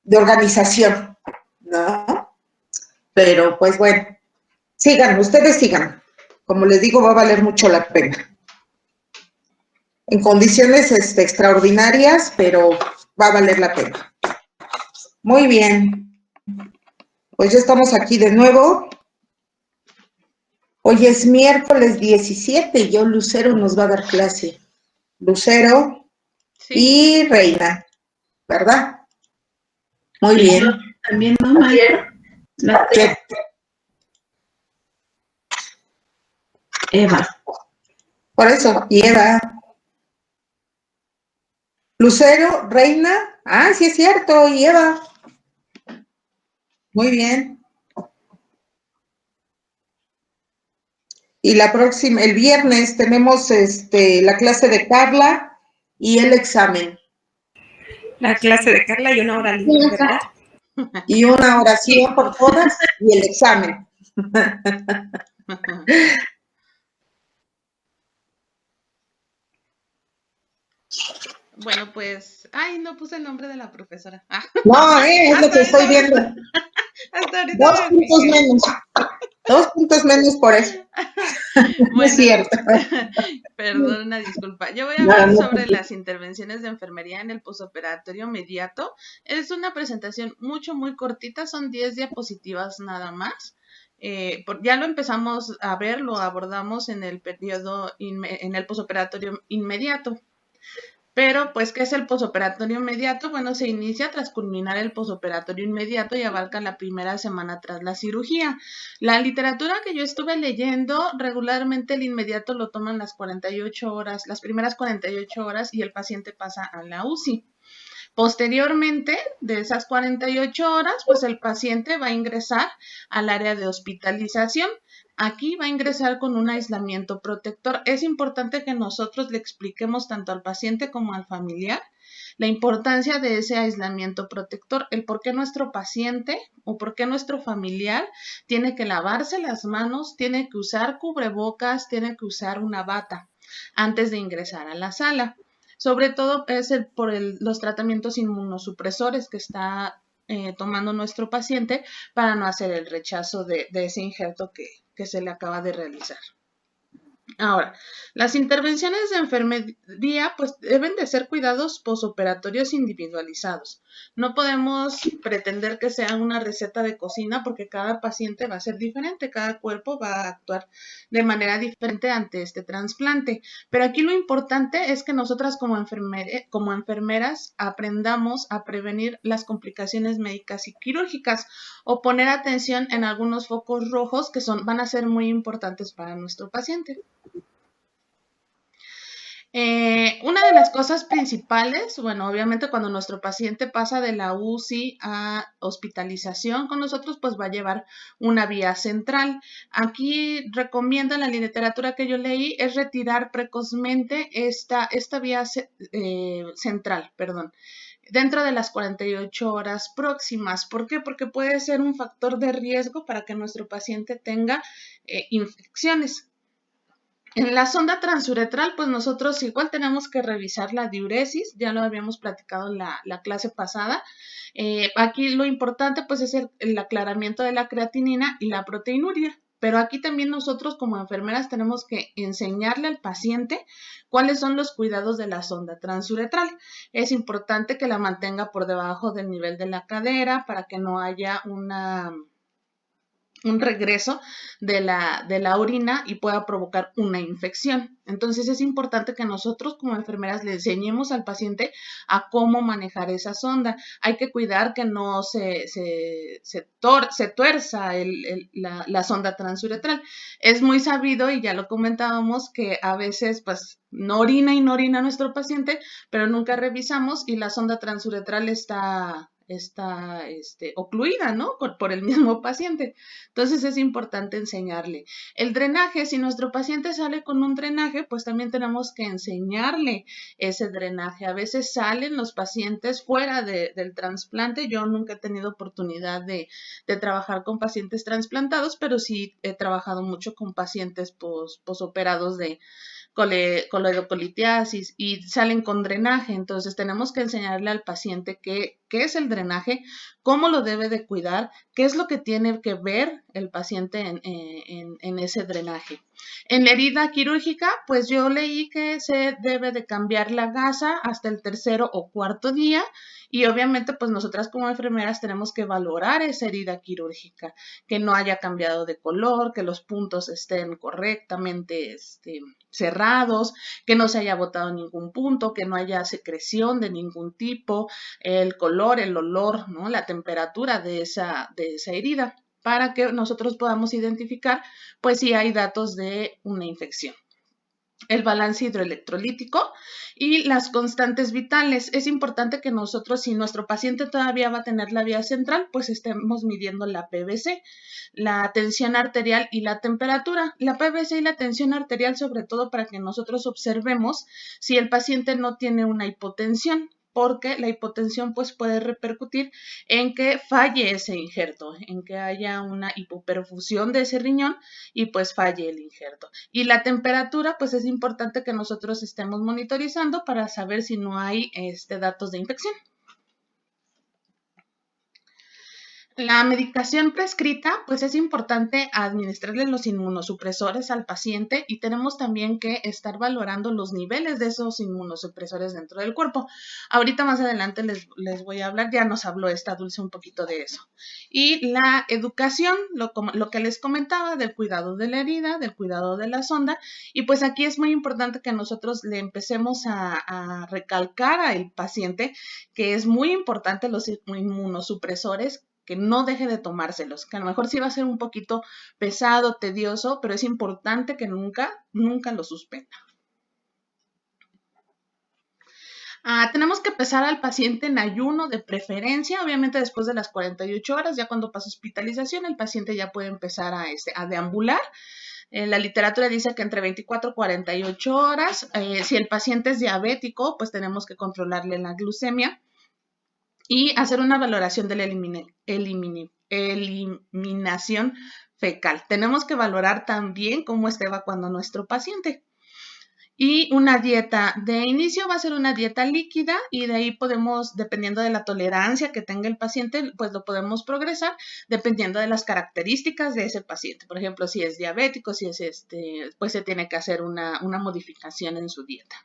de organización, ¿no? Pero pues bueno, sigan, ustedes sigan. Como les digo, va a valer mucho la pena. En condiciones extraordinarias, pero va a valer la pena. Muy bien. Pues ya estamos aquí de nuevo. Hoy es miércoles 17 y yo Lucero nos va a dar clase. Lucero y Reina, ¿verdad? Muy bien. También, ¿no, maestra? Eva. Por eso, y Eva. Lucero, Reina, sí es cierto, y Eva. Muy bien. Y la próxima, el viernes tenemos la clase de Carla y el examen. La clase de Carla y una hora libre, ¿verdad? Y una oración por todas y el examen. Bueno, pues, no puse el nombre de la profesora. No, es lo que estoy viendo. Hasta ahorita 2 puntos menos. 2 puntos menos por eso. Bueno, no es cierto. Perdón, una disculpa. Yo voy a hablar sobre las intervenciones de enfermería en el posoperatorio inmediato. Es una presentación muy cortita, son 10 diapositivas nada más. Ya lo empezamos a ver, lo abordamos en el periodo, en el posoperatorio inmediato. Pero, pues, ¿qué es el posoperatorio inmediato? Bueno, se inicia tras culminar el posoperatorio inmediato y abarca la primera semana tras la cirugía. La literatura que yo estuve leyendo, regularmente el inmediato lo toman las 48 horas, las primeras 48 horas y el paciente pasa a la UCI. Posteriormente, de esas 48 horas, pues el paciente va a ingresar al área de hospitalización. Aquí va a ingresar con un aislamiento protector. Es importante que nosotros le expliquemos tanto al paciente como al familiar la importancia de ese aislamiento protector, el por qué nuestro paciente o por qué nuestro familiar tiene que lavarse las manos, tiene que usar cubrebocas, tiene que usar una bata antes de ingresar a la sala. Sobre todo es por los tratamientos inmunosupresores que está tomando nuestro paciente para no hacer el rechazo de ese injerto que se le acaba de realizar. Ahora, las intervenciones de enfermería pues deben de ser cuidados posoperatorios individualizados. No podemos pretender que sea una receta de cocina porque cada paciente va a ser diferente, cada cuerpo va a actuar de manera diferente ante este trasplante. Pero aquí lo importante es que nosotras como enfermeras aprendamos a prevenir las complicaciones médicas y quirúrgicas o poner atención en algunos focos rojos que van a ser muy importantes para nuestro paciente. Una de las cosas principales, bueno, obviamente cuando nuestro paciente pasa de la UCI a hospitalización con nosotros, pues va a llevar una vía central. Aquí recomiendan la literatura que yo leí es retirar precozmente esta vía central, dentro de las 48 horas próximas. ¿Por qué? Porque puede ser un factor de riesgo para que nuestro paciente tenga infecciones. En la sonda transuretral, pues nosotros igual tenemos que revisar la diuresis, ya lo habíamos platicado en la clase pasada. Aquí lo importante pues es el aclaramiento de la creatinina y la proteinuria, pero aquí también nosotros como enfermeras tenemos que enseñarle al paciente cuáles son los cuidados de la sonda transuretral. Es importante que la mantenga por debajo del nivel de la cadera para que no haya un regreso de la orina y pueda provocar una infección. Entonces es importante que nosotros como enfermeras le enseñemos al paciente a cómo manejar esa sonda. Hay que cuidar que no se tuerza la sonda transuretral. Es muy sabido y ya lo comentábamos que a veces pues no orina y no orina nuestro paciente, pero nunca revisamos y la sonda transuretral está ocluida, ¿no? Por el mismo paciente. Entonces es importante enseñarle. El drenaje, si nuestro paciente sale con un drenaje, pues también tenemos que enseñarle ese drenaje. A veces salen los pacientes fuera del trasplante. Yo nunca he tenido oportunidad de trabajar con pacientes trasplantados, pero sí he trabajado mucho con pacientes posoperados de coledocolitiasis y salen con drenaje. Entonces tenemos que enseñarle al paciente que qué es el drenaje, cómo lo debe de cuidar, qué es lo que tiene que ver el paciente en ese drenaje. En la herida quirúrgica, pues yo leí que se debe de cambiar la gasa hasta el tercero o cuarto día y obviamente pues nosotras como enfermeras tenemos que valorar esa herida quirúrgica, que no haya cambiado de color, que los puntos estén correctamente cerrados, que no se haya botado ningún punto, que no haya secreción de ningún tipo, el color, el olor, ¿no? La temperatura de esa herida, para que nosotros podamos identificar, pues, si hay datos de una infección. El balance hidroelectrolítico y las constantes vitales. Es importante que nosotros, si nuestro paciente todavía va a tener la vía central, pues estemos midiendo la PVC, la tensión arterial y la temperatura. La PVC y la tensión arterial, sobre todo para que nosotros observemos si el paciente no tiene una hipotensión, porque la hipotensión pues puede repercutir en que falle ese injerto, en que haya una hipoperfusión de ese riñón y pues falle el injerto. Y la temperatura pues es importante que nosotros estemos monitorizando para saber si no hay datos de infección. La medicación prescrita, pues es importante administrarle los inmunosupresores al paciente y tenemos también que estar valorando los niveles de esos inmunosupresores dentro del cuerpo. Ahorita más adelante les voy a hablar, ya nos habló esta Dulce un poquito de eso. Y la educación, lo que les comentaba del cuidado de la herida, del cuidado de la sonda, y pues aquí es muy importante que nosotros le empecemos a recalcar al paciente que es muy importante los inmunosupresores, que no deje de tomárselos, que a lo mejor sí va a ser un poquito pesado, tedioso, pero es importante que nunca lo suspenda. Tenemos que empezar al paciente en ayuno de preferencia, obviamente después de las 48 horas, ya cuando pasa hospitalización, el paciente ya puede empezar a deambular. La literatura dice que entre 24 y 48 horas, si el paciente es diabético, pues tenemos que controlarle la glucemia y hacer una valoración de la eliminación fecal. Tenemos que valorar también cómo está evacuando nuestro paciente. Y una dieta de inicio va a ser una dieta líquida y de ahí podemos, dependiendo de la tolerancia que tenga el paciente, pues lo podemos progresar dependiendo de las características de ese paciente. Por ejemplo, si es diabético, si es pues se tiene que hacer una modificación en su dieta.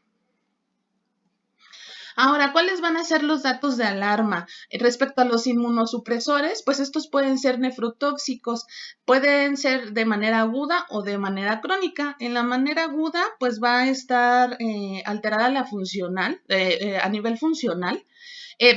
Ahora, ¿cuáles van a ser los datos de alarma? Respecto a los inmunosupresores, pues estos pueden ser nefrotóxicos, pueden ser de manera aguda o de manera crónica. En la manera aguda, pues va a estar alterada la funcional, a nivel funcional.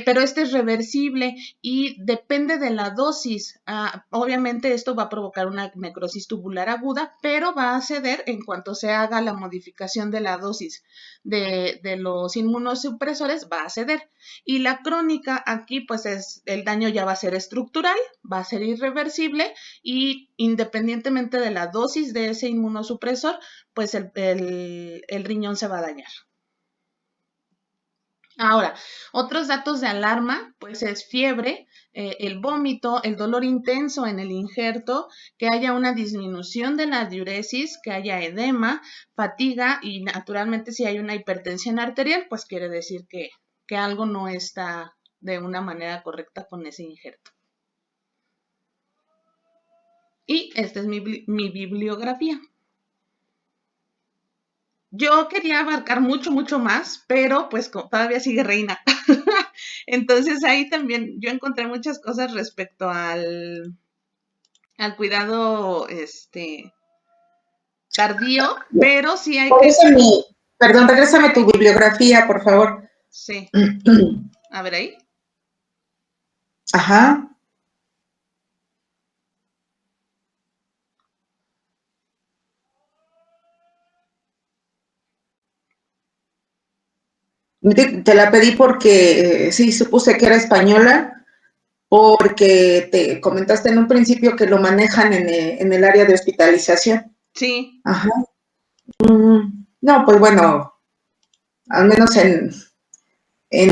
Pero este es reversible y depende de la dosis. Obviamente esto va a provocar una necrosis tubular aguda, pero va a ceder en cuanto se haga la modificación de la dosis de los inmunosupresores, va a ceder. Y la crónica aquí, pues el daño ya va a ser estructural, va a ser irreversible y independientemente de la dosis de ese inmunosupresor, pues el riñón se va a dañar. Ahora, otros datos de alarma, pues es fiebre, el vómito, el dolor intenso en el injerto, que haya una disminución de la diuresis, que haya edema, fatiga y naturalmente si hay una hipertensión arterial, pues quiere decir que algo no está de una manera correcta con ese injerto. Y esta es mi bibliografía. Yo quería abarcar mucho más, pero pues todavía sigue Reina. Entonces ahí también yo encontré muchas cosas respecto al cuidado tardío, pero sí hay que... Perdón, regrésame tu bibliografía, por favor. Sí. A ver ahí. Ajá. Te la pedí porque sí, supuse que era española, porque te comentaste en un principio que lo manejan en el área de hospitalización. Sí. Ajá. No, pues bueno, al menos en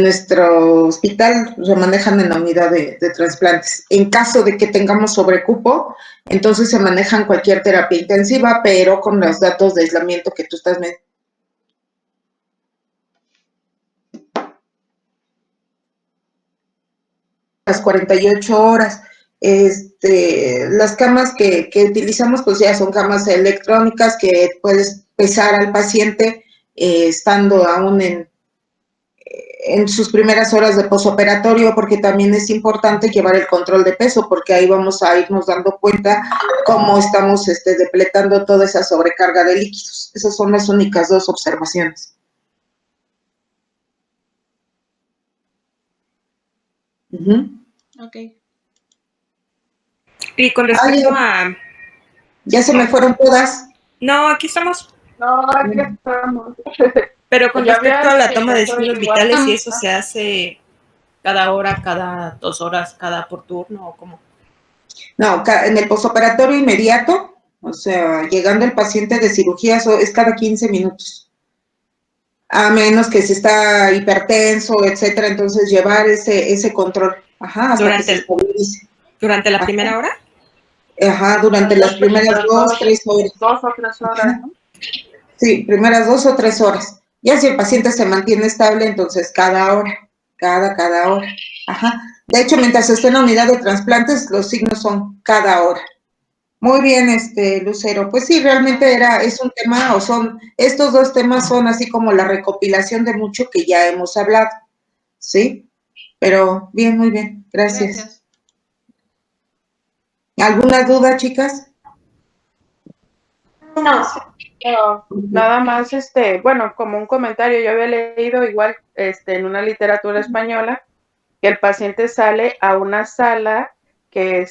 nuestro hospital se manejan en la unidad de trasplantes. En caso de que tengamos sobrecupo, entonces se manejan cualquier terapia intensiva, pero con los datos de aislamiento que tú estás mencionando. las 48 horas. Las camas que utilizamos, pues ya son camas electrónicas que puedes pesar al paciente estando aún en sus primeras horas de posoperatorio, porque también es importante llevar el control de peso, porque ahí vamos a irnos dando cuenta cómo estamos depletando toda esa sobrecarga de líquidos. Esas son las únicas dos observaciones. Ok. Y con respecto a... Ya se me fueron todas. No, aquí estamos. No, aquí estamos. Pero con Ya respecto a había la toma de signos igual. vitales, ¿y eso se hace cada hora, cada 2 horas, cada por turno o cómo? No, en el posoperatorio inmediato, o sea, llegando el paciente de cirugía, es cada 15 minutos. A menos que se está hipertenso, etcétera, entonces llevar ese control. Ajá, hasta que se estabilice. ¿Durante la primera hora? Ajá, durante las primeras 2, 3 horas. 2 o 3 horas, ¿no? Sí, primeras 2 o 3 horas. Ya si el paciente se mantiene estable, entonces cada hora, cada hora. Ajá. De hecho, mientras esté en la unidad de trasplantes, los signos son cada hora. Muy bien, Lucero. Pues sí, realmente es un tema, estos dos temas son así como la recopilación de mucho que ya hemos hablado, ¿sí? Pero bien, muy bien. Gracias. ¿Alguna duda, chicas? No, nada más, bueno, como un comentario, yo había leído igual, en una literatura española, que el paciente sale a una sala que,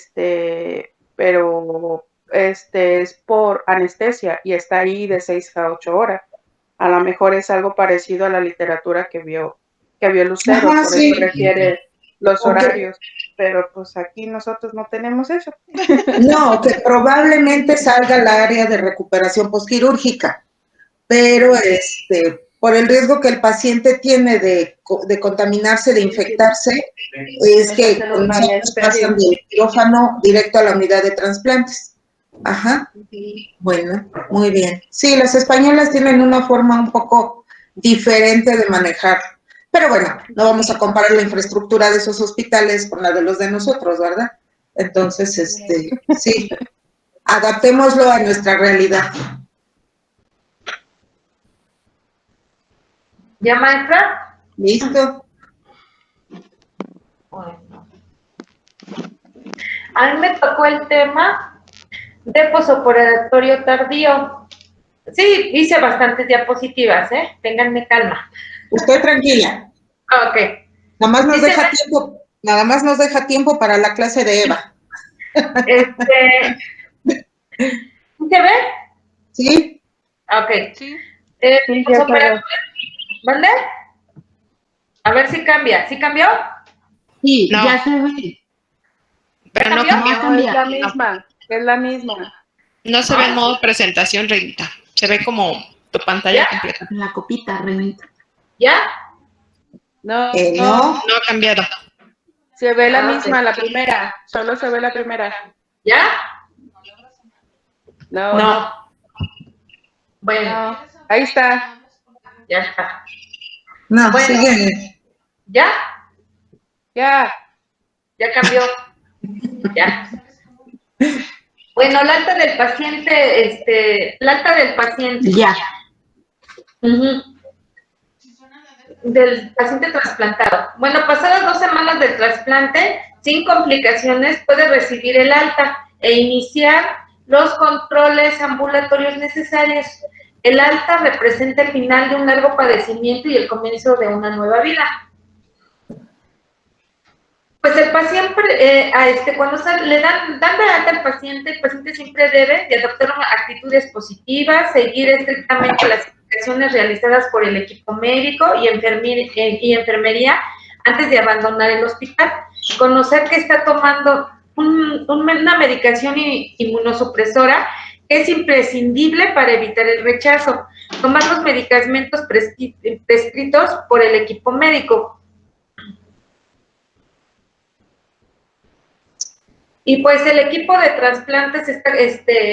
pero, es por anestesia y está ahí de 6 a 8 horas. A lo mejor es algo parecido a la literatura que vio Lucero, Ajá, por sí. eso refiere los horarios, pero pues aquí nosotros no tenemos eso. No, que probablemente salga al área de recuperación posquirúrgica, pero por el riesgo que el paciente tiene de contaminarse, de infectarse, es que nosotros pasan del quirófano directo a la unidad de trasplantes. Ajá. Bueno, muy bien. Sí, las españolas tienen una forma un poco diferente de manejar. Pero bueno, no vamos a comparar la infraestructura de esos hospitales con la de los de nosotros, ¿verdad? Entonces, sí, adaptémoslo a nuestra realidad. ¿Ya, maestra? ¿Listo? Bueno. A mí me tocó el tema de posoperatorio tardío. Sí, hice bastantes diapositivas, ¿eh? Ténganme calma. Usted tranquila. Ok. Nada más nos deja tiempo para la clase de Eva. ¿Se ve? ¿Sí? Ok. Sí. Posoperatorio. ¿Vale? A ver si cambia. ¿Sí cambió? Sí, No. ya se ve. Pero no cambió? cambió. Es la misma. No se ve en modo presentación, Reinita. Se ve como tu pantalla completa. La copita, Renita. ¿Ya? No, No. No ha cambiado. se ve la Ah, misma, ok. la primera. Solo se ve la primera. ¿Ya? No. Bueno, Ahí está. ya está. No, Bueno. sigue. ¿Ya? Ya. Ya cambió. Ya. Bueno, la alta del paciente, la alta del paciente. Ya. Ujú. Del paciente trasplantado. Bueno, pasadas 2 semanas del trasplante, sin complicaciones, puede recibir el alta e iniciar los controles ambulatorios necesarios. El alta representa el final de un largo padecimiento y el comienzo de una nueva vida. Pues el paciente, cuando le dan de alta al paciente, el paciente siempre debe de adoptar actitudes positivas, seguir estrictamente las indicaciones realizadas por el equipo médico y enfermería antes de abandonar el hospital. Conocer que está tomando una medicación inmunosupresora que es imprescindible para evitar el rechazo. Tomar los medicamentos prescritos por el equipo médico. Y pues el equipo de trasplantes debe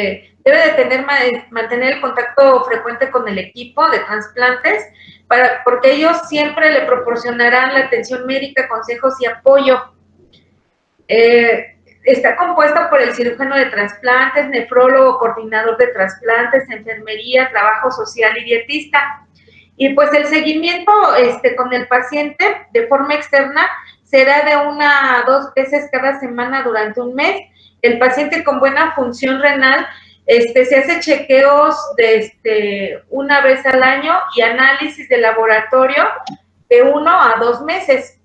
de mantener el contacto frecuente con el equipo de trasplantes porque ellos siempre le proporcionarán la atención médica, consejos y apoyo. Está compuesta por el cirujano de trasplantes, nefrólogo, coordinador de trasplantes, enfermería, trabajo social y dietista. Y pues el seguimiento con el paciente de forma externa será de 1 a 2 veces cada semana durante un mes. El paciente con buena función renal se hace chequeos de 1 vez al año y análisis de laboratorio de 1 a 2 meses.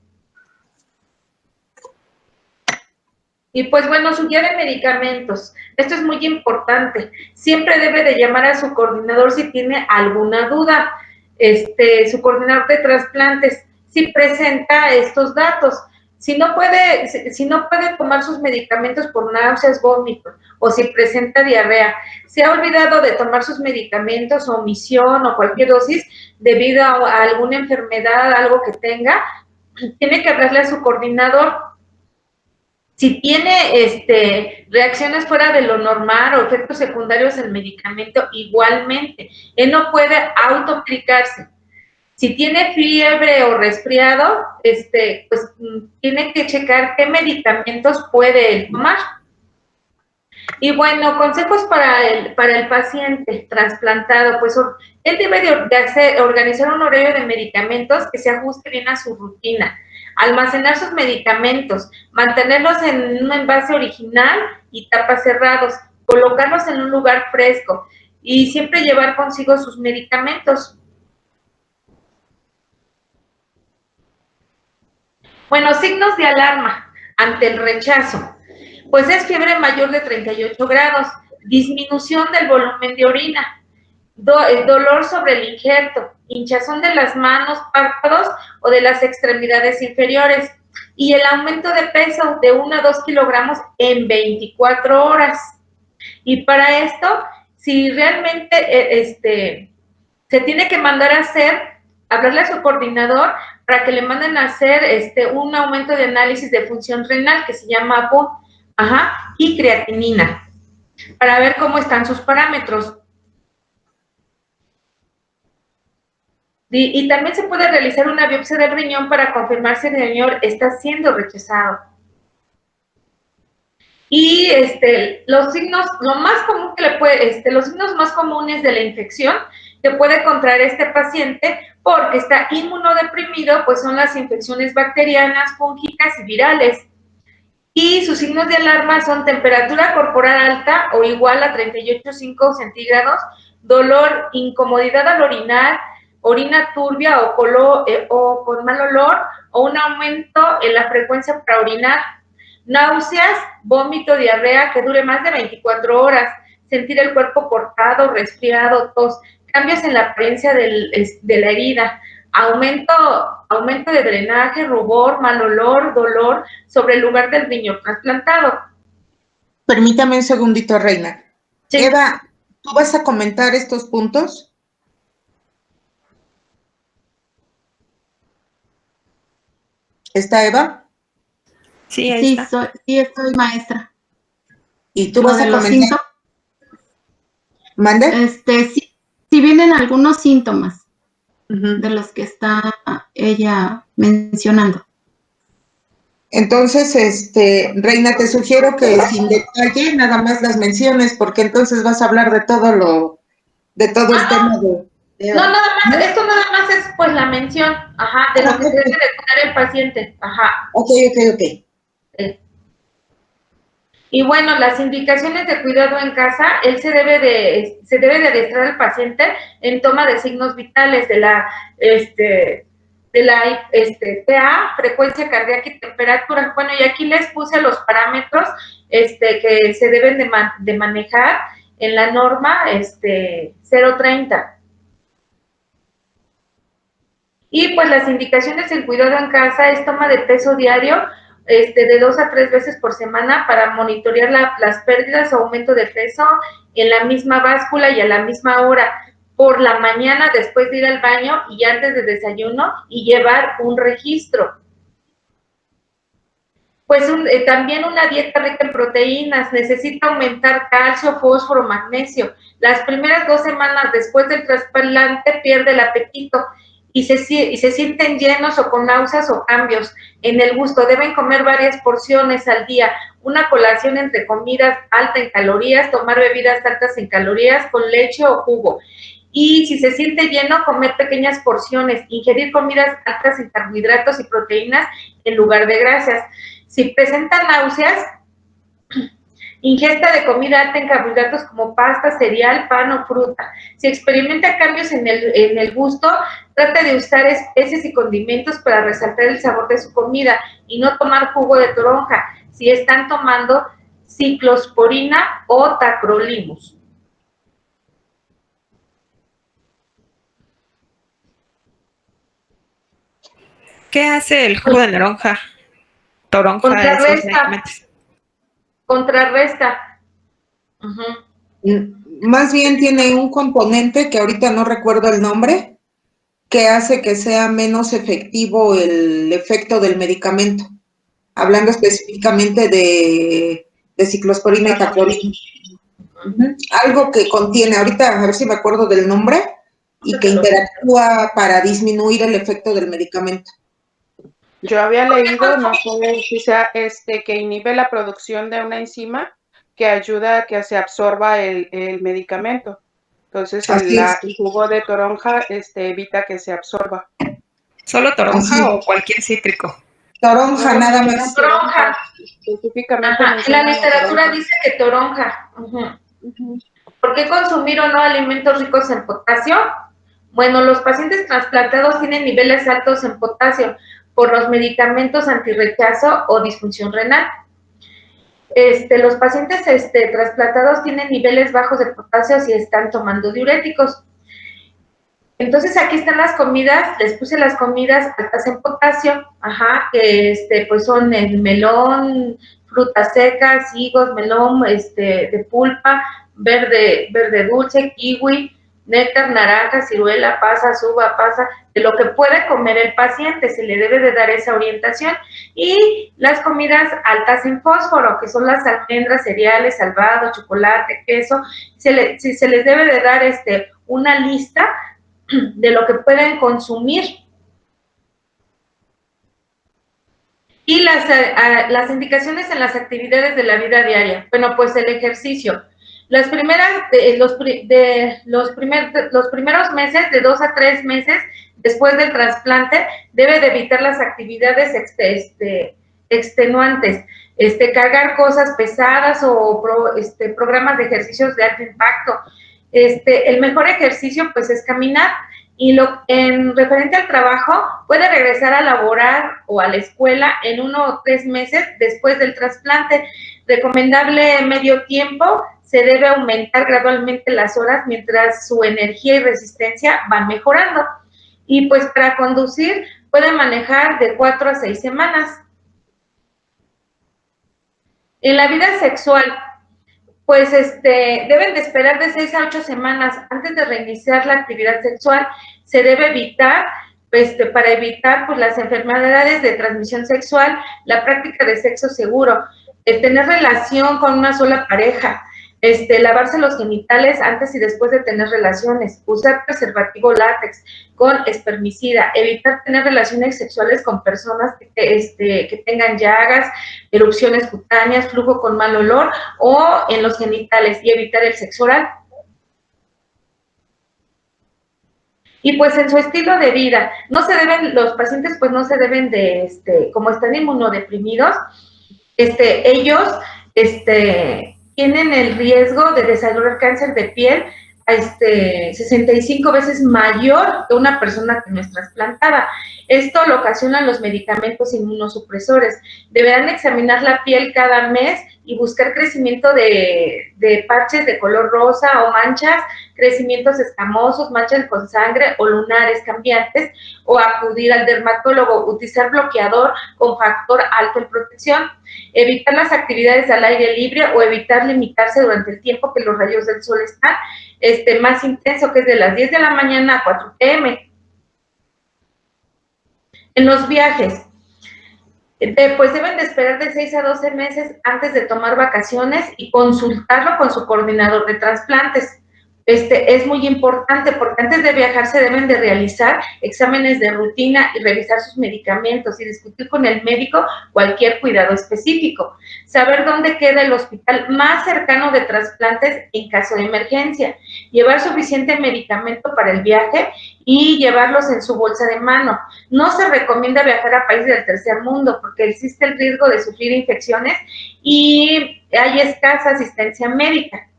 Y pues bueno, su guía de medicamentos. Esto es muy importante. Siempre debe de llamar a su coordinador si tiene alguna duda. Su coordinador de trasplantes, si presenta estos datos. Si no puede tomar sus medicamentos por náuseas, vómito, o si presenta diarrea, si ha olvidado de tomar sus medicamentos, o omisión, o cualquier dosis, debido a alguna enfermedad, algo que tenga, tiene que hablarle a su coordinador. Si tiene reacciones fuera de lo normal o efectos secundarios del medicamento, igualmente. Él no puede automedicarse. Si tiene fiebre o resfriado, pues tiene que checar qué medicamentos puede él tomar. Y bueno, consejos para el paciente trasplantado, pues él debe de organizar un horario de medicamentos que se ajuste bien a su rutina, almacenar sus medicamentos, mantenerlos en un envase original y tapas cerrados, colocarlos en un lugar fresco y siempre llevar consigo sus medicamentos. Bueno, signos de alarma ante el rechazo. Pues es fiebre mayor de 38 grados, disminución del volumen de orina, dolor sobre el injerto, hinchazón de las manos, párpados o de las extremidades inferiores y el aumento de peso de 1 a 2 kilogramos en 24 horas. Y para esto, si realmente se tiene que mandar a hablarle a su coordinador para que le manden a hacer un aumento de análisis de función renal que se llama APO, y creatinina, para ver cómo están sus parámetros. Y también se puede realizar una biopsia del riñón para confirmar si el riñón está siendo rechazado. Y los signos, los signos más comunes de la infección que puede contraer este paciente porque está inmunodeprimido, pues son las infecciones bacterianas, fúngicas y virales. Y sus signos de alarma son temperatura corporal alta o igual a 38,5 centígrados, dolor, incomodidad al orinar, orina turbia o con mal olor, o un aumento en la frecuencia para orinar, náuseas, vómito, diarrea que dure más de 24 horas, sentir el cuerpo cortado, resfriado, tos, cambios en la apariencia de la herida, aumento de drenaje, rubor, mal olor, dolor sobre el lugar del riñón trasplantado. Permítame un segundito, Reina. Sí. Eva, ¿tú vas a comentar estos puntos? ¿Está Eva? Sí, ahí está. Sí, estoy maestra. ¿Y tú vas a comentar? ¿Mande? Sí vienen algunos síntomas de los que está ella mencionando. Entonces, Reina, te sugiero que sin detalle nada más las menciones, porque entonces vas a hablar de todo el tema de... No, nada más, esto nada más es pues la mención, de lo que se debe de cuidar el paciente, Ok. Y bueno, las indicaciones de cuidado en casa, él se debe de adiestrar al paciente en toma de signos vitales de la PA, frecuencia cardíaca y temperatura. Bueno, y aquí les puse los parámetros que se deben de manejar en la norma 030. Y pues las indicaciones en cuidado en casa es toma de peso diario, de 2 a 3 veces por semana para monitorear las pérdidas o aumento de peso en la misma báscula y a la misma hora, por la mañana después de ir al baño y antes de desayuno, y llevar un registro. Pues también una dieta rica en proteínas, necesita aumentar calcio, fósforo, magnesio. Las primeras 2 semanas después del trasplante pierde el apetito y se sienten llenos o con náuseas o cambios en el gusto. Deben comer varias porciones al día, una colación entre comidas alta en calorías, tomar bebidas altas en calorías con leche o jugo. Y si se siente lleno, comer pequeñas porciones, ingerir comidas altas en carbohidratos y proteínas en lugar de grasas. Si presentan náuseas, ingesta de comida alta en carbohidratos como pasta, cereal, pan o fruta. Si experimenta cambios en el gusto, trate de usar especies y condimentos para resaltar el sabor de su comida y no tomar jugo de toronja si están tomando ciclosporina o tacrolimus. ¿Qué hace el jugo de naranja? Toronja, esos medicamentos. Contrarresta. Más bien tiene un componente que ahorita no recuerdo el nombre, que hace que sea menos efectivo el efecto del medicamento. Hablando específicamente de ciclosporina y tacrolimus. Algo que contiene, ahorita a ver si me acuerdo del nombre, y que interactúa para disminuir el efecto del medicamento. Yo había leído, no sé si sea que inhibe la producción de una enzima que ayuda a que se absorba el medicamento. Entonces, el jugo de toronja evita que se absorba. ¿Solo toronja o cualquier cítrico? Toronja, nada más. Toronja. Específicamente. La literatura dice que toronja. ¿Por qué consumir o no alimentos ricos en potasio? Bueno, los pacientes trasplantados tienen niveles altos en potasio por los medicamentos antirrechazo o disfunción renal. Los pacientes trasplantados tienen niveles bajos de potasio si están tomando diuréticos. Entonces, aquí están las comidas, les puse las comidas altas en potasio, que pues son el melón, frutas secas, higos, melón, de pulpa, verde dulce, kiwi, néctar, naranja, ciruela, pasa, uva, pasa, de lo que puede comer el paciente, se le debe de dar esa orientación. Y las comidas altas en fósforo, que son las almendras, cereales, salvado, chocolate, queso, se les debe de dar una lista de lo que pueden consumir. Y las indicaciones en las actividades de la vida diaria. Bueno, pues el ejercicio. Los primeros meses, de 2 a 3 meses después del trasplante, debe de evitar las actividades extenuantes, cargar cosas pesadas o programas de ejercicios de alto impacto. El mejor ejercicio pues es caminar, y en referente al trabajo puede regresar a laborar o a la escuela en 1 o 3 meses después del trasplante. Recomendable medio tiempo, se debe aumentar gradualmente las horas mientras su energía y resistencia van mejorando. Y pues para conducir puede manejar de 4 a 6 semanas. En la vida sexual, pues deben de esperar de 6 a 8 semanas antes de reiniciar la actividad sexual. Se debe evitar, para evitar pues las enfermedades de transmisión sexual, la práctica de sexo seguro, tener relación con una sola pareja, lavarse los genitales antes y después de tener relaciones, usar preservativo látex con espermicida, evitar tener relaciones sexuales con personas que tengan llagas, erupciones cutáneas, flujo con mal olor o en los genitales, y evitar el sexo oral. Y pues en su estilo de vida, los pacientes pues no se deben de, como están inmunodeprimidos, ellos, tienen el riesgo de desarrollar cáncer de piel 65 veces mayor que una persona que no es trasplantada. Esto lo ocasionan los medicamentos inmunosupresores. Deberán examinar la piel cada mes y buscar crecimiento de parches de color rosa o manchas, crecimientos escamosos, manchas con sangre o lunares cambiantes, o acudir al dermatólogo, utilizar bloqueador con factor alto en protección, evitar las actividades al aire libre o evitar limitarse durante el tiempo que los rayos del sol están más intenso, que es de las 10 de la mañana a 4 p.m. En los viajes, pues deben de esperar de 6 a 12 meses antes de tomar vacaciones y consultarlo con su coordinador de trasplantes. es muy importante porque antes de viajar se deben de realizar exámenes de rutina y revisar sus medicamentos y discutir con el médico cualquier cuidado específico. Saber dónde queda el hospital más cercano de trasplantes en caso de emergencia. Llevar suficiente medicamento para el viaje y llevarlos en su bolsa de mano. No se recomienda viajar a países del tercer mundo porque existe el riesgo de sufrir infecciones y hay escasa asistencia médica.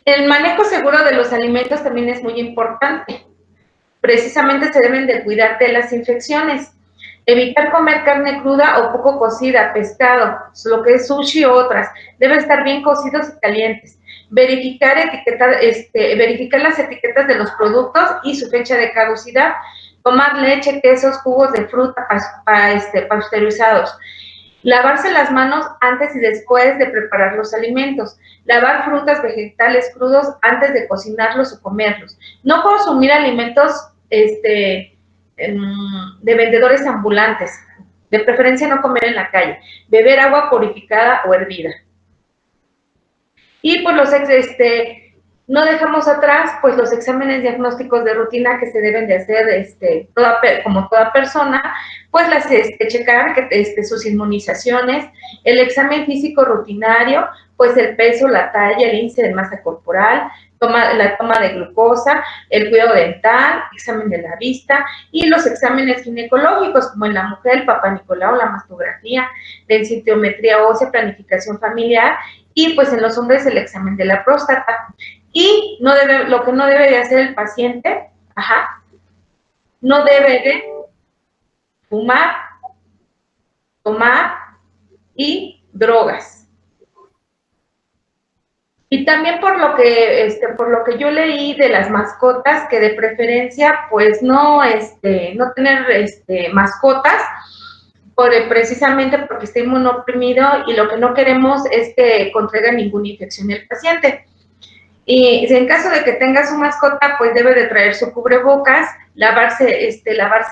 El manejo seguro de los alimentos también es muy importante. Precisamente se deben de cuidar de las infecciones. Evitar comer carne cruda o poco cocida, pescado, lo que es sushi o otras. Deben estar bien cocidos y calientes. Verificar las etiquetas de los productos y su fecha de caducidad. Tomar leche, quesos, jugos de fruta pasteurizados. Lavarse las manos antes y después de preparar los alimentos. Lavar frutas, vegetales crudos antes de cocinarlos o comerlos. No consumir alimentos de vendedores ambulantes. De preferencia no comer en la calle. Beber agua purificada o hervida. Y pues no dejamos atrás pues los exámenes diagnósticos de rutina que se deben de hacer como toda persona, pues checar sus inmunizaciones, el examen físico rutinario, pues el peso, la talla, el índice de masa corporal, la toma de glucosa, el cuidado dental, examen de la vista y los exámenes ginecológicos como en la mujer, el Papá Nicolau, la mastografía, densitometría ósea, planificación familiar y pues en los hombres el examen de la próstata. Y lo que no debe de hacer el paciente, no debe de fumar, tomar y drogas. Y también por lo que yo leí de las mascotas, que de preferencia, pues no tener mascotas, precisamente porque está inmunodeprimido y lo que no queremos es que contraiga ninguna infección el paciente. Y en caso de que tenga su mascota, pues debe de traer su cubrebocas, lavarse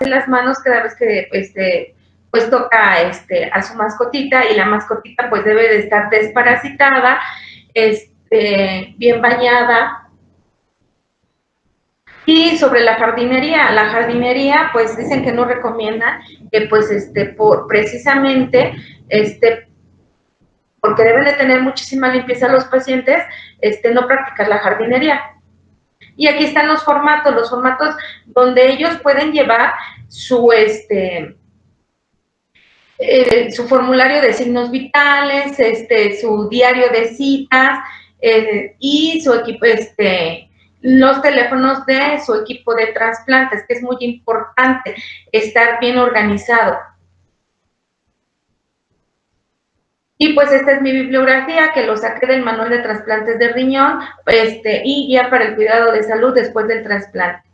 las manos cada vez que pues toca a su mascotita, y la mascotita pues debe de estar desparasitada, bien bañada. Y sobre la jardinería pues dicen que no recomiendan que pues precisamente porque deben de tener muchísima limpieza los pacientes, no practicar la jardinería. Y aquí están los formatos donde ellos pueden llevar su formulario de signos vitales, su diario de citas, y su equipo, los teléfonos de su equipo de trasplantes, que es muy importante estar bien organizado. Y pues esta es mi bibliografía, que lo saqué del manual de trasplantes de riñón, y guía para el cuidado de salud después del trasplante.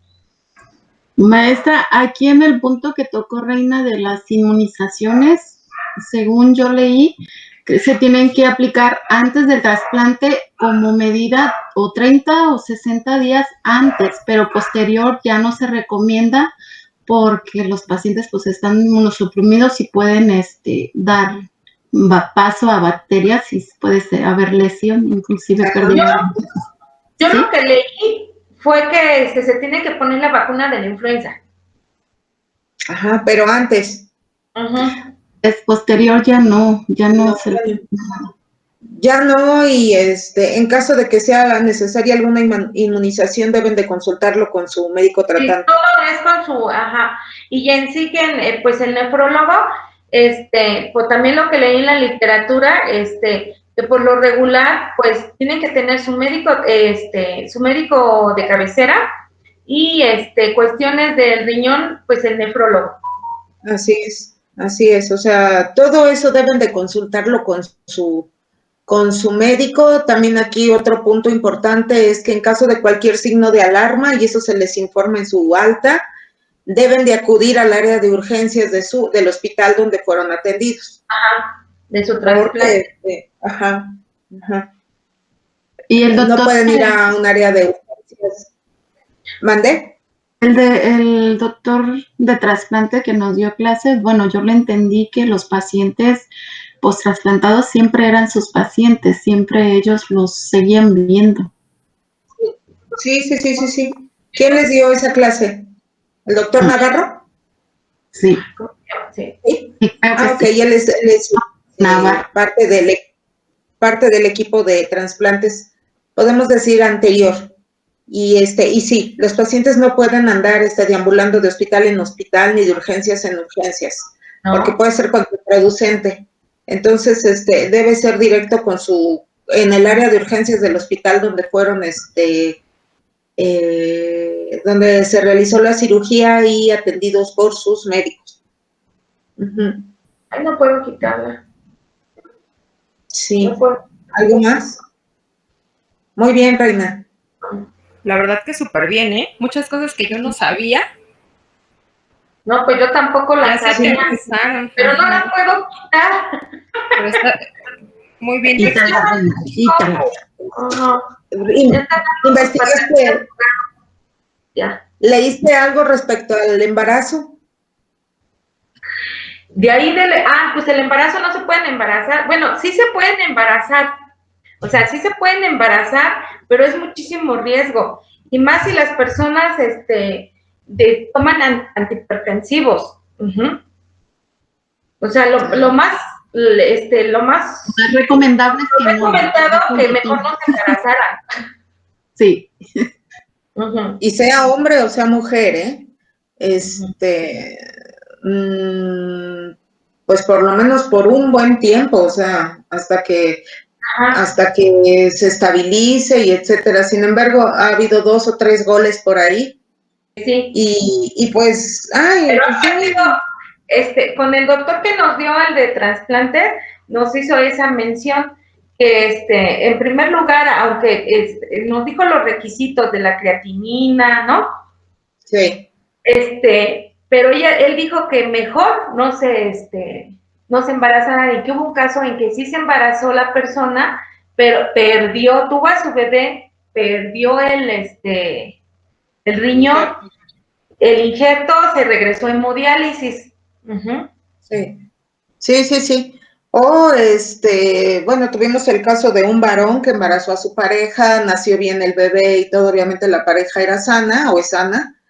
Maestra, aquí en el punto que tocó Reina de las inmunizaciones, según yo leí, que se tienen que aplicar antes del trasplante como medida o 30 o 60 días antes, pero posterior ya no se recomienda porque los pacientes pues están inmunosuprimidos y pueden dar paso a bacterias y puede haber lesión, inclusive pérdida. Yo ¿sí? Lo que leí fue que se tiene que poner la vacuna de la influenza. Ajá, pero antes. Ajá. Es posterior ya no se... Ya no, y en caso de que sea necesaria alguna inmunización, deben de consultarlo con su médico tratante. Sí, todo es con su, y ya en sí que, pues el nefrólogo, pues también lo que leí en la literatura, que por lo regular, pues tienen que tener su médico de cabecera, y cuestiones del riñón, pues el nefrólogo. Así es, o sea, todo eso deben de consultarlo con su médico. También aquí otro punto importante es que en caso de cualquier signo de alarma, y eso se les informa en su alta, deben de acudir al área de urgencias del hospital donde fueron atendidos. Ajá, de su trasplante. Ajá. Y el doctor... No pueden ir a un área de urgencias. ¿Mandé? El doctor de trasplante que nos dio clases, bueno, yo le entendí que los pacientes post-trasplantados siempre eran sus pacientes, siempre ellos los seguían viendo. Sí. ¿Quién les dio esa clase? ¿El doctor Navarro? Sí. Sí. ¿Sí? Sí, creo que Ok, sí. él es Navarro. parte del equipo de trasplantes, podemos decir anterior. Y sí, los pacientes no pueden andar deambulando de hospital en hospital ni de urgencias en urgencias, porque puede ser contraproducente. Entonces, debe ser directo en el área de urgencias del hospital donde fueron, donde se realizó la cirugía y atendidos por sus médicos. Uh-huh. Ay, no puedo quitarla. Sí. No puedo. ¿Algo más? Muy bien, Reina. La verdad que súper bien, ¿eh? Muchas cosas que yo no sabía. No, pues yo tampoco la Ya se sabía, aterrizaron. pero no la puedo quitar. Pero está muy bien. Quítala, Reina, quítala. Ajá. Ya está ¿Investigaste? Ya. ¿Leíste algo respecto al embarazo? De ahí pues el embarazo no se pueden embarazar. Bueno, sí se pueden embarazar. O sea, sí se pueden embarazar, pero es muchísimo riesgo. Y más si las personas toman antihipertensivos. Uh-huh. O sea, lo más Más recomendable es que no. recomendado que mejor no se embarazaran. Sí. Uh-huh. Y sea hombre o sea mujer, ¿eh? Pues por lo menos por un buen tiempo, o sea, hasta que se estabilice y etcétera. Sin embargo, ha habido 2 o 3 goles por ahí. Sí. Y pues, ay, con el doctor que nos dio el de trasplantes, nos hizo esa mención que en primer lugar, aunque nos dijo los requisitos de la creatinina, ¿no? Sí. Pero él dijo que mejor no se embarazara, y que hubo un caso en que sí se embarazó la persona, pero tuvo a su bebé, perdió el riñón, el injerto, se regresó en hemodiálisis. Uh-huh. Sí. O bueno, tuvimos el caso de un varón que embarazó a su pareja, nació bien el bebé y todo, obviamente la pareja era sana o es sana.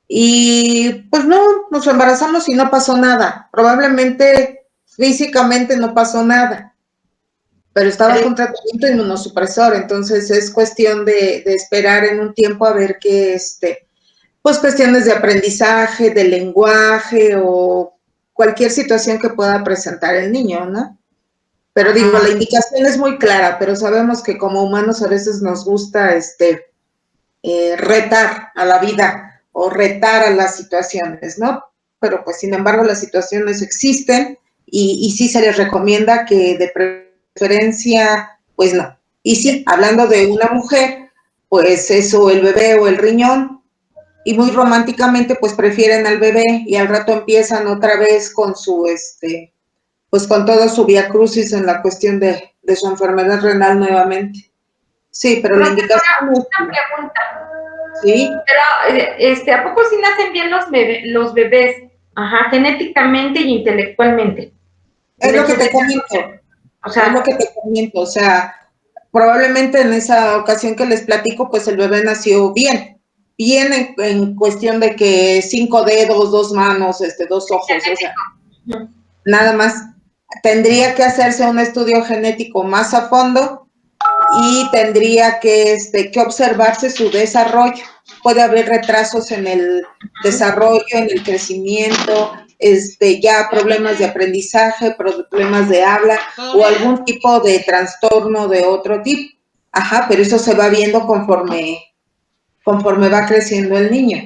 Y pues no, nos embarazamos y no pasó nada. Probablemente físicamente no pasó nada, pero estaba bajo un tratamiento inmunosupresor, entonces es cuestión de esperar en un tiempo a ver qué, pues cuestiones de aprendizaje, de lenguaje o cualquier situación que pueda presentar el niño, ¿no? Pero digo, la indicación es muy clara, pero sabemos que como humanos a veces nos gusta retar a la vida o retar a las situaciones, ¿no? Pero pues sin embargo las situaciones existen y sí se les recomienda que de preferencia, pues no. Y sí, hablando de una mujer, pues eso, el bebé o el riñón, y muy románticamente pues prefieren al bebé y al rato empiezan otra vez con su, pues con todo su viacrucis en la cuestión de su enfermedad renal nuevamente. Sí, pero la indicación es... Una pregunta. Sí. Pero, ¿a poco sí nacen bien los bebés? Ajá, genéticamente y intelectualmente. Es lo que te comento. O sea, es lo que te comento. O sea, probablemente en esa ocasión que les platico, pues el bebé nació bien. Bien en cuestión de que 5 dedos, 2 manos, 2 ojos, o sea, nada más. Tendría que hacerse un estudio genético más a fondo y tendría que observarse su desarrollo. Puede haber retrasos en el desarrollo, en el crecimiento, ya problemas de aprendizaje, problemas de habla o algún tipo de trastorno de otro tipo. Ajá, pero eso se va viendo conforme va creciendo el niño.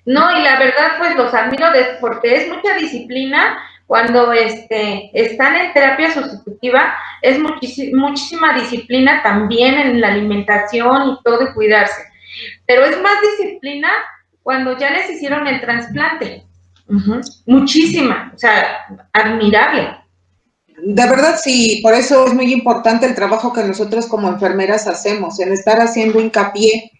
No, y la verdad, pues los admiro porque es mucha disciplina. Cuando están en terapia sustitutiva, es muchísima disciplina también en la alimentación y todo, y cuidarse. Pero es más disciplina cuando ya les hicieron el trasplante. Uh-huh. Muchísima, o sea, admirable. De verdad, sí, por eso es muy importante el trabajo que nosotros como enfermeras hacemos, en estar haciendo hincapié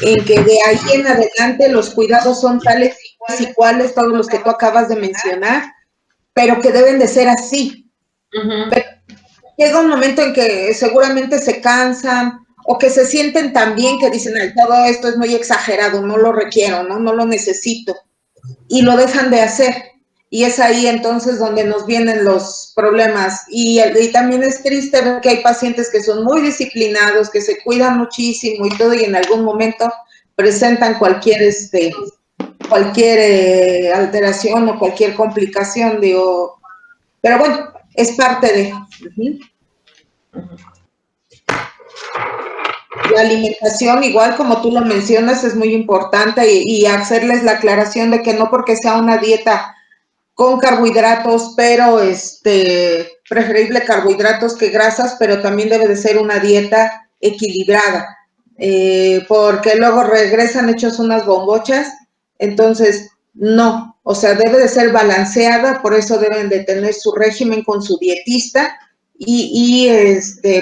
en que de ahí en adelante los cuidados son tales y cuales, todos los que tú acabas de mencionar, pero que deben de ser así. Ujú. Llega un momento en que seguramente se cansan o que se sienten tan bien que dicen, ay, todo esto es muy exagerado, no lo requiero, no lo necesito, y lo dejan de hacer. Y es ahí entonces donde nos vienen los problemas. Y también es triste ver que hay pacientes que son muy disciplinados, que se cuidan muchísimo y todo, y en algún momento presentan cualquier alteración o cualquier complicación, digo, pero bueno, es parte de... La alimentación, igual como tú lo mencionas, es muy importante y hacerles la aclaración de que no porque sea una dieta con carbohidratos, pero preferible carbohidratos que grasas, pero también debe de ser una dieta equilibrada, porque luego regresan hechos unas bombochas, entonces no, o sea, debe de ser balanceada, por eso deben de tener su régimen con su dietista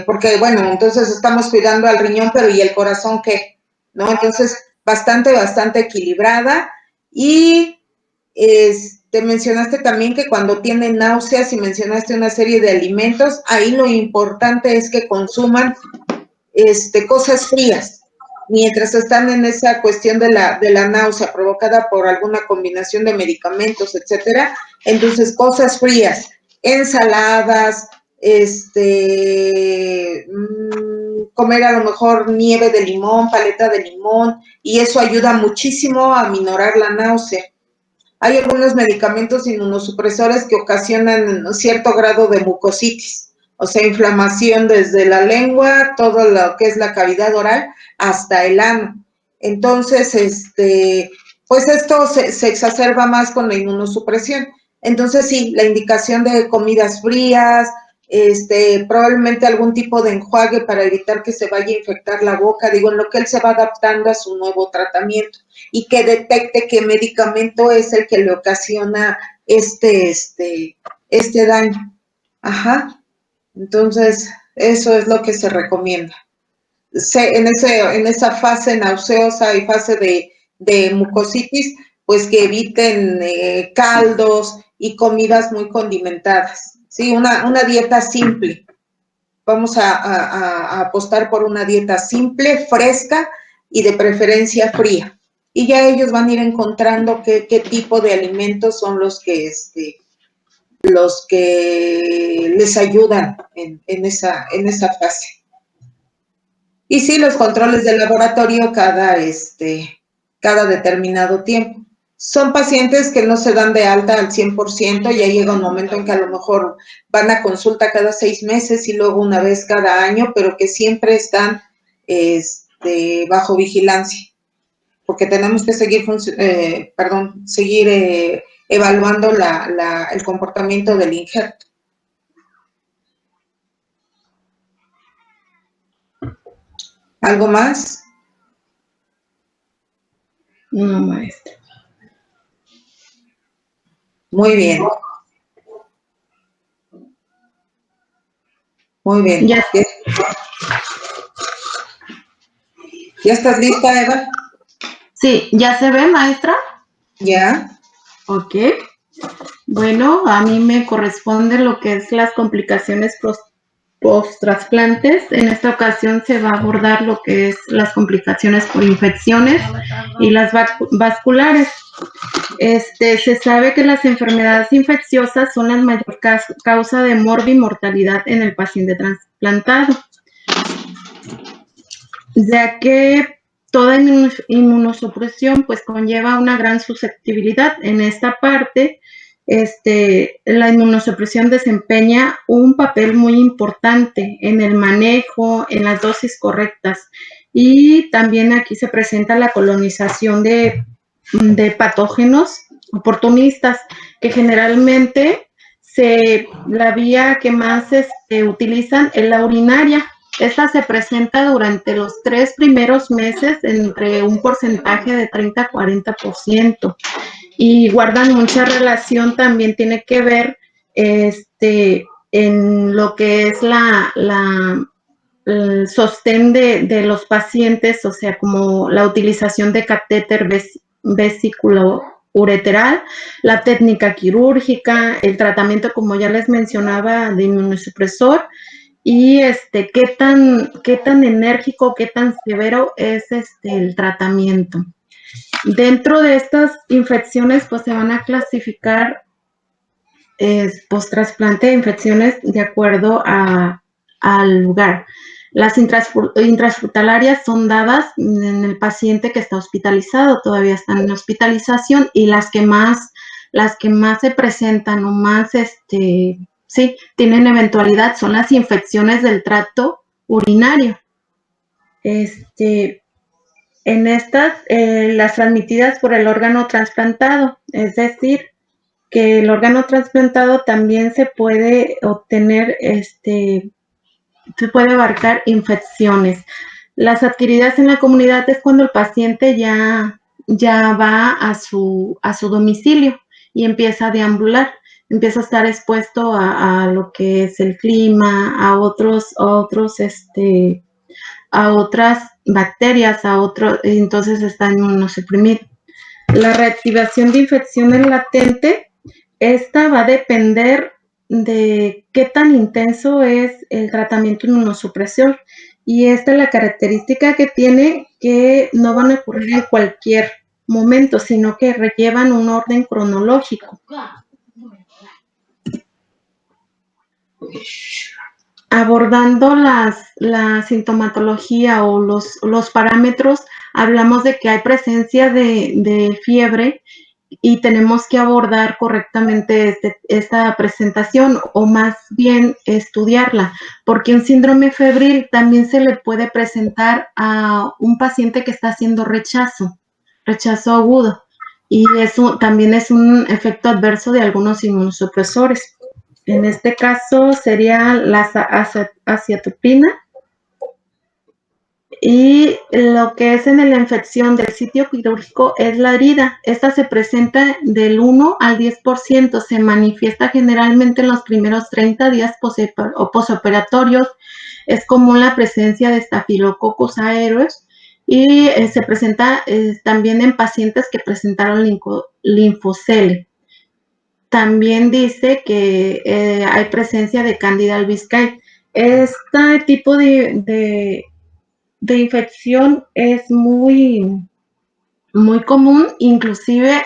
porque bueno, entonces estamos cuidando al riñón, pero ¿y el corazón qué? ¿No? Entonces, bastante equilibrada y te mencionaste también que cuando tienen náuseas y mencionaste una serie de alimentos, ahí lo importante es que consuman cosas frías mientras están en esa cuestión de la náusea provocada por alguna combinación de medicamentos, etcétera. Entonces, cosas frías, ensaladas, comer a lo mejor nieve de limón, paleta de limón, y eso ayuda muchísimo a aminorar la náusea. Hay algunos medicamentos inmunosupresores que ocasionan cierto grado de mucositis, o sea, inflamación desde la lengua, todo lo que es la cavidad oral, hasta el ano. Entonces, pues esto se exacerba más con la inmunosupresión. Entonces, sí, la indicación de comidas frías, probablemente algún tipo de enjuague para evitar que se vaya a infectar la boca, digo, en lo que él se va adaptando a su nuevo tratamiento y que detecte qué medicamento es el que le ocasiona este daño. Ajá. Entonces, eso es lo que se recomienda. En esa fase nauseosa y fase de mucositis, pues que eviten caldos y comidas muy condimentadas. Sí, una dieta simple. Vamos a apostar por una dieta simple, fresca y de preferencia fría. Y ya ellos van a ir encontrando qué tipo de alimentos son los que les ayudan en esa fase. Y sí, los controles de laboratorio cada determinado tiempo. Son pacientes que no se dan de alta al 100%, ya llega un momento en que a lo mejor van a consulta cada 6 meses y luego una vez cada año, pero que siempre están bajo vigilancia, porque tenemos que seguir evaluando el comportamiento del injerto. ¿Algo más? No, maestra. Muy bien. Muy bien. Ya. ¿Ya estás lista, Eva? Sí, ¿ya se ve, maestra? Ya. Ok. Bueno, a mí me corresponde lo que es las complicaciones post-trasplantes. En esta ocasión se va a abordar lo que es las complicaciones por infecciones y las vasculares. Se sabe que las enfermedades infecciosas son la mayor causa de mortalidad en el paciente trasplantado, ya que toda inmunosupresión pues conlleva una gran susceptibilidad. En esta parte, la inmunosupresión desempeña un papel muy importante en el manejo, en las dosis correctas, y también aquí se presenta la colonización de patógenos oportunistas, que generalmente la vía que más utilizan es la urinaria. Esta se presenta durante los 3 primeros meses entre un porcentaje de 30 a 40%, y guardan mucha relación, también tiene que ver en lo que es el sostén de los pacientes, o sea, como la utilización de catéter ureteral, la técnica quirúrgica, el tratamiento, como ya les mencionaba, de inmunosupresor, y qué tan enérgico, qué tan severo es el tratamiento. Dentro de estas infecciones, pues se van a clasificar post-trasplante de infecciones de acuerdo al lugar. Las intrahospitalarias son dadas en el paciente que está hospitalizado, todavía están en hospitalización, y las que más se presentan o más tienen eventualidad son las infecciones del tracto urinario. En estas, las transmitidas por el órgano trasplantado, es decir, que el órgano trasplantado también se puede obtener, se puede abarcar infecciones. Las adquiridas en la comunidad es cuando el paciente ya va a su domicilio y empieza a deambular, empieza a estar expuesto a lo que es el clima, a otras bacterias, entonces está inmunosuprimido. La reactivación de infecciones latente, esta va a depender de qué tan intenso es el tratamiento inmunosupresor, y esta es la característica que tiene, que no van a ocurrir en cualquier momento, sino que llevan un orden cronológico. Abordando la sintomatología o los parámetros, hablamos de que hay presencia de fiebre y tenemos que abordar correctamente esta presentación, o más bien estudiarla, porque un síndrome febril también se le puede presentar a un paciente que está haciendo rechazo agudo, y eso también es un efecto adverso de algunos inmunosupresores. En este caso sería la aciatopina. Y lo que es en la infección del sitio quirúrgico es la herida. Esta se presenta del 1 al 10%, se manifiesta generalmente en los primeros 30 días posoperatorios. Es común la presencia de Staphylococcus aureus, y se presenta también en pacientes que presentaron linfocele. También dice que hay presencia de Candida albicans. Este tipo de infección es muy, muy común. Inclusive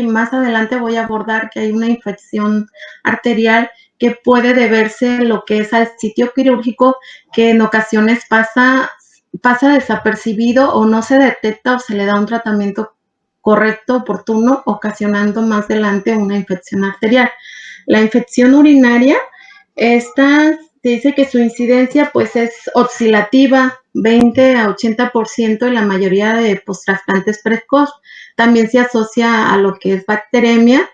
más adelante voy a abordar que hay una infección arterial que puede deberse lo que es al sitio quirúrgico, que en ocasiones pasa desapercibido, o no se detecta, o se le da un tratamiento correcto, oportuno, ocasionando más adelante una infección arterial. La infección urinaria, esta se dice que su incidencia pues es oscilativa, 20 a 80% en la mayoría de post-trasplantes precoz. También se asocia a lo que es bacteremia,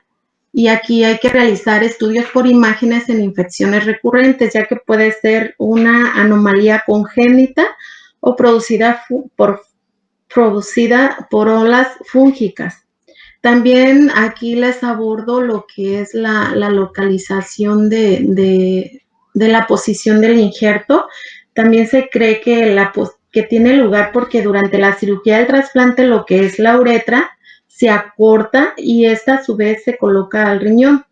y aquí hay que realizar estudios por imágenes en infecciones recurrentes, ya que puede ser una anomalía congénita o producida por olas fúngicas. También aquí les abordo lo que es la localización de la posición del injerto. También se cree que tiene lugar porque durante la cirugía del trasplante lo que es la uretra se acorta, y esta a su vez se coloca al riñón.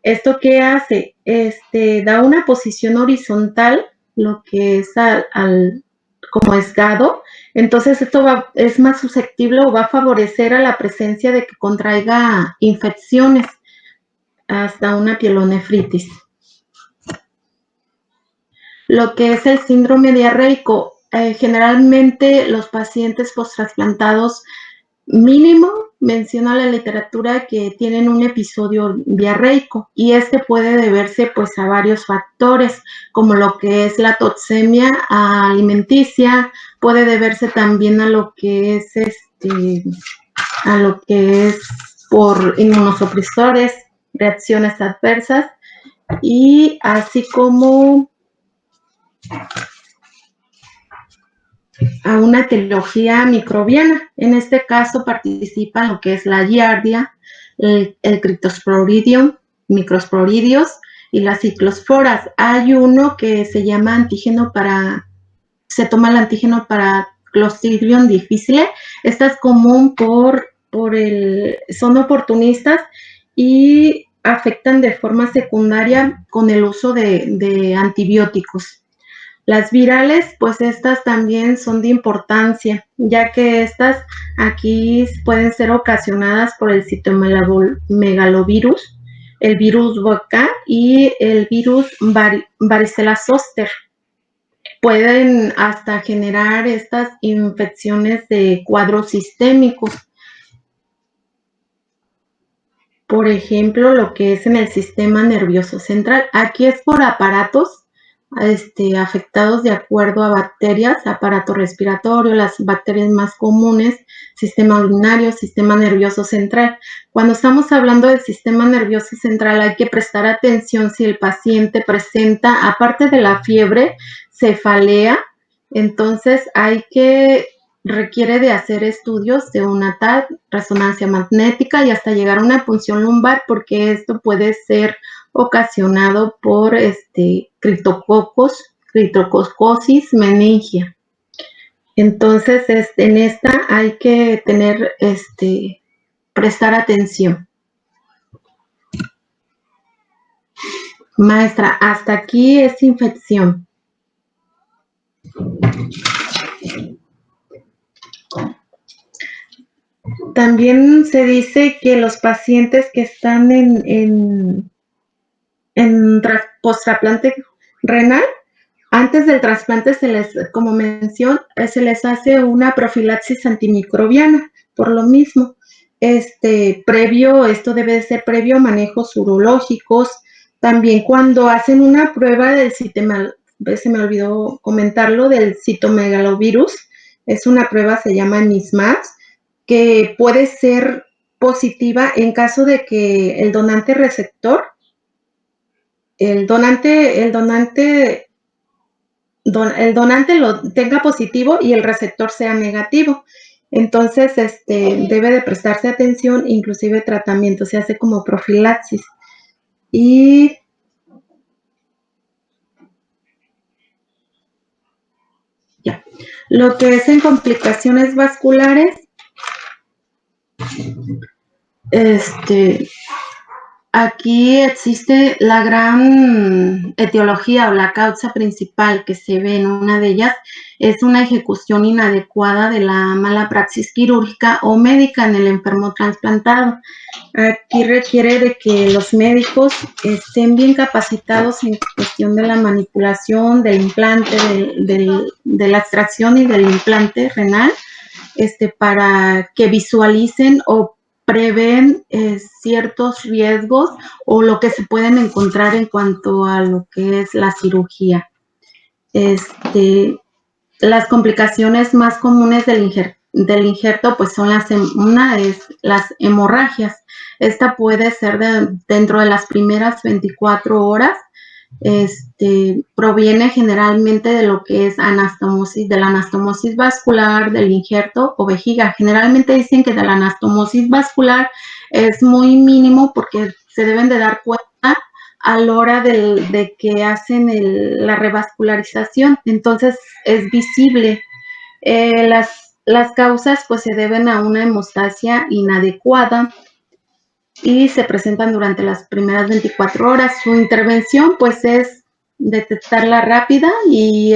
¿Esto qué hace? Da una posición horizontal, lo que es como esgado. Entonces esto es más susceptible, o va a favorecer a la presencia de que contraiga infecciones, hasta una pielonefritis. Lo que es el síndrome diarreico, generalmente los pacientes post-trasplantados mínimo menciona la literatura que tienen un episodio diarreico, y puede deberse pues a varios factores, como lo que es la toxemia alimenticia, puede deberse también a lo que es por inmunosupresores, reacciones adversas, y así como a una etiología microbiana. En este caso participan lo que es la giardia, el Cryptosporidium, microsporidios y las ciclosporas. Hay uno que se llama se toma el antígeno para Clostridium difficile. Esta es común por son oportunistas y afectan de forma secundaria con el uso de antibióticos. Las virales, pues estas también son de importancia, ya que estas aquí pueden ser ocasionadas por el citomegalovirus, el virus BK y el virus varicela zoster. Pueden hasta generar estas infecciones de cuadros sistémicos. Por ejemplo, lo que es en el sistema nervioso central. Aquí es por aparatos afectados de acuerdo a bacterias, aparato respiratorio, las bacterias más comunes, sistema urinario, sistema nervioso central. Cuando estamos hablando del sistema nervioso central hay que prestar atención si el paciente presenta, aparte de la fiebre, cefalea, entonces requiere de hacer estudios de una TAC, resonancia magnética y hasta llegar a una punción lumbar, porque esto puede ser ocasionado por criptococosis meningia. Entonces, en esta hay que prestar atención. Maestra, hasta aquí es infección. También se dice que los pacientes que están en post-trasplante renal, antes del trasplante como mención, se les hace una profilaxis antimicrobiana, por lo mismo. Esto debe de ser previo a manejos urológicos. También cuando hacen una prueba del se me olvidó comentarlo, del citomegalovirus, es una prueba, se llama NISMAX, que puede ser positiva en caso de que el donante receptor, el donante lo tenga positivo y el receptor sea negativo. Entonces, debe de prestarse atención, inclusive tratamiento, se hace como profilaxis. Y ya, lo que es en complicaciones vasculares, aquí existe la gran etiología o la causa principal que se ve en una de ellas, es una ejecución inadecuada de la mala praxis quirúrgica o médica en el enfermo trasplantado. Aquí requiere de que los médicos estén bien capacitados en cuestión de la manipulación del implante, de la extracción y del implante renal, para que visualicen o prevén ciertos riesgos o lo que se pueden encontrar en cuanto a lo que es la cirugía. Las complicaciones más comunes del injerto pues son una es las hemorragias. Esta puede ser dentro de las primeras 24 horas. Proviene generalmente de lo que es anastomosis, de la anastomosis vascular, del injerto o vejiga. Generalmente dicen que de la anastomosis vascular es muy mínimo porque se deben de dar cuenta a la hora de que hacen la revascularización, entonces es visible. Las causas pues se deben a una hemostasia inadecuada y se presentan durante las primeras 24 horas. Su intervención pues es detectarla rápida y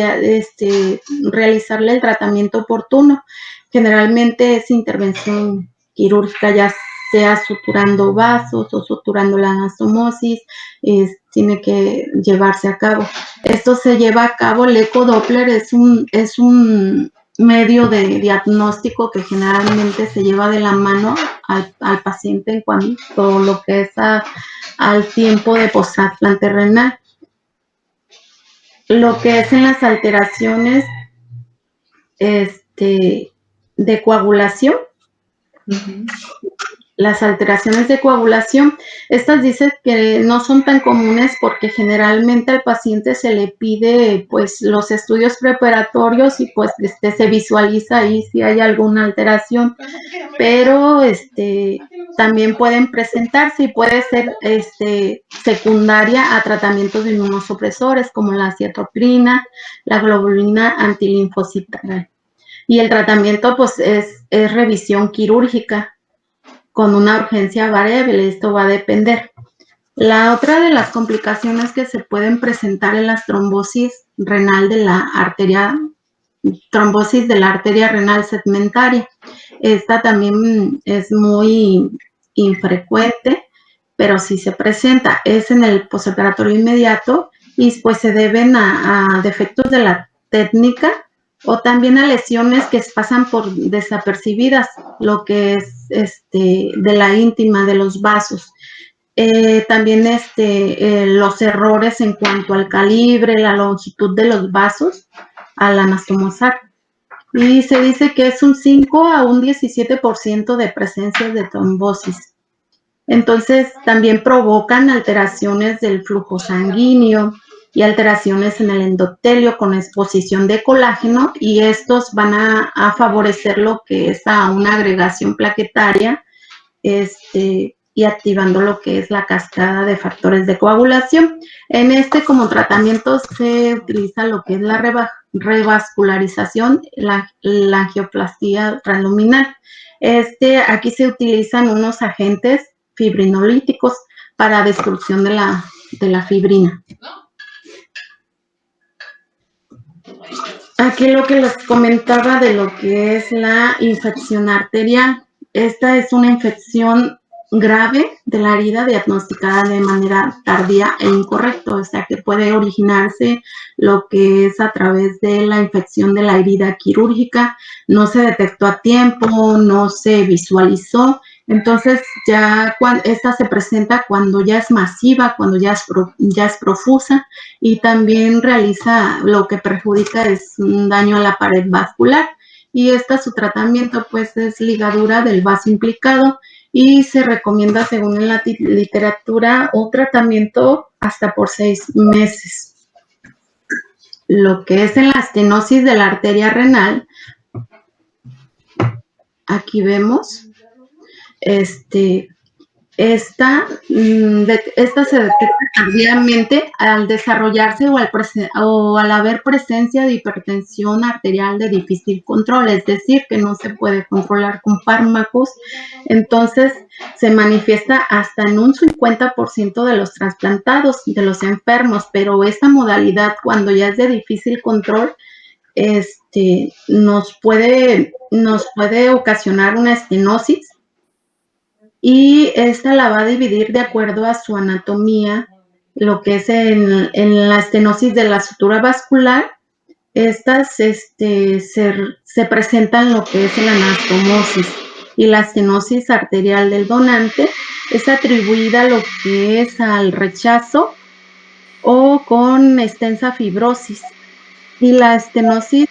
realizarle el tratamiento oportuno. Generalmente es intervención quirúrgica, ya sea suturando vasos o suturando la anastomosis, tiene que llevarse a cabo. Esto se lleva a cabo, el ecodoppler es un medio de diagnóstico que generalmente se lleva de la mano al paciente en cuanto a lo que es al tiempo de post-trasplante renal. Lo que es en las alteraciones de coagulación, las alteraciones de coagulación, estas dicen que no son tan comunes porque generalmente al paciente se le pide pues los estudios preparatorios y pues se visualiza ahí si hay alguna alteración, pero también pueden presentarse y puede ser secundaria a tratamientos de inmunosupresores como la acetoprina, la globulina antilinfocitaria. Y el tratamiento pues es revisión quirúrgica. con una urgencia variable. Esto va a depender. La otra de las complicaciones que se pueden presentar en las trombosis renal de la arteria, trombosis de la arteria renal segmentaria. Esta también es muy infrecuente, pero sí se presenta. Es en el posoperatorio inmediato y pues se deben a defectos de la técnica o también a lesiones que pasan por desapercibidas, lo que es de la íntima de los vasos. También los errores en cuanto al calibre, la longitud de los vasos al anastomosar. Y se dice que es un 5 a un 17% de presencia de trombosis. Entonces, también provocan alteraciones del flujo sanguíneo y alteraciones en el endotelio con exposición de colágeno, y estos van a favorecer lo que es a una agregación plaquetaria, y activando lo que es la cascada de factores de coagulación. Como tratamiento se utiliza lo que es la revascularización, la angioplastia transluminal. Aquí se utilizan unos agentes fibrinolíticos para destrucción de la fibrina. Aquí lo que les comentaba de lo que es la infección arterial. Esta es una infección grave de la herida diagnosticada de manera tardía e incorrecta, o sea que puede originarse lo que es a través de la infección de la herida quirúrgica, no se detectó a tiempo, no se visualizó. Entonces ya esta se presenta cuando ya es masiva, cuando ya es profusa, y también realiza lo que perjudica es un daño a la pared vascular, y su tratamiento pues es ligadura del vaso implicado, y se recomienda, según en la literatura, un tratamiento hasta por 6 meses. Lo que es en la estenosis de la arteria renal, aquí vemos, esta se detecta tardíamente al desarrollarse o al haber presencia de hipertensión arterial de difícil control, es decir, que no se puede controlar con fármacos. Entonces se manifiesta hasta en un 50% de los trasplantados, de los enfermos, pero esta modalidad, cuando ya es de difícil control, nos puede ocasionar una estenosis, y esta la va a dividir de acuerdo a su anatomía, lo que es en la estenosis de la sutura vascular. Estas se presentan lo que es la anastomosis, y la estenosis arterial del donante es atribuida a lo que es al rechazo o con extensa fibrosis, y la estenosis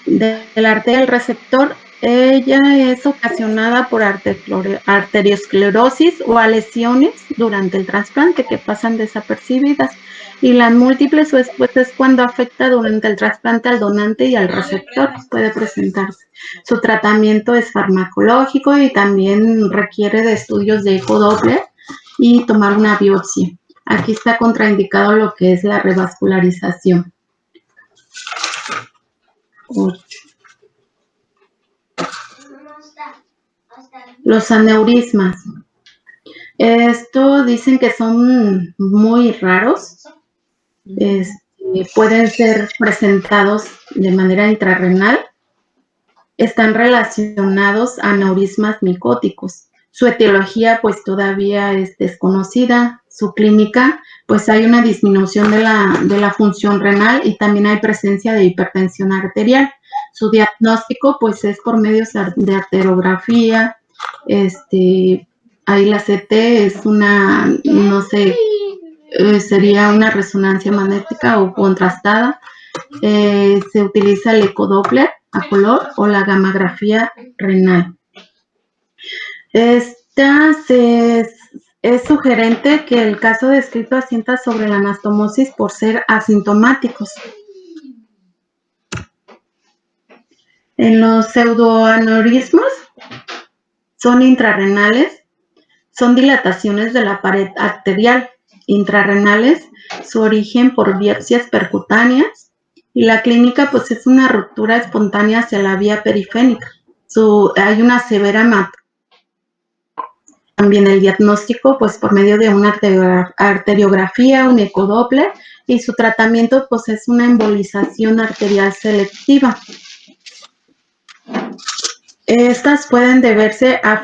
de la arteria del receptor, ella es ocasionada por arteriosclerosis o a lesiones durante el trasplante que pasan desapercibidas, y las múltiples es cuando afecta durante el trasplante al donante y al receptor, puede presentarse. Su tratamiento es farmacológico y también requiere de estudios de eco Doppler y tomar una biopsia. Aquí está contraindicado lo que es la revascularización. 8. Los aneurismas. Esto dicen que son muy raros. Pueden ser presentados de manera intrarrenal. Están relacionados a aneurismas micóticos. Su etiología pues todavía es desconocida. Su clínica, pues hay una disminución de la función renal y también hay presencia de hipertensión arterial. Su diagnóstico pues es por medios de arteriografía. Ahí la CT es una, no sé, sería una resonancia magnética o contrastada. Se utiliza el ecodoppler a color o la gammagrafía renal. Es sugerente que el caso descrito asienta sobre la anastomosis por ser asintomáticos. En los pseudoaneurismos son intrarrenales, son dilataciones de la pared arterial. Intrarrenales, su origen por biopsias percutáneas, y la clínica pues es una ruptura espontánea hacia la vía periférica. Hay una severa también el diagnóstico, pues por medio de una arteriografía, un ecodoppler, y su tratamiento, pues es una embolización arterial selectiva. Estas pueden deberse a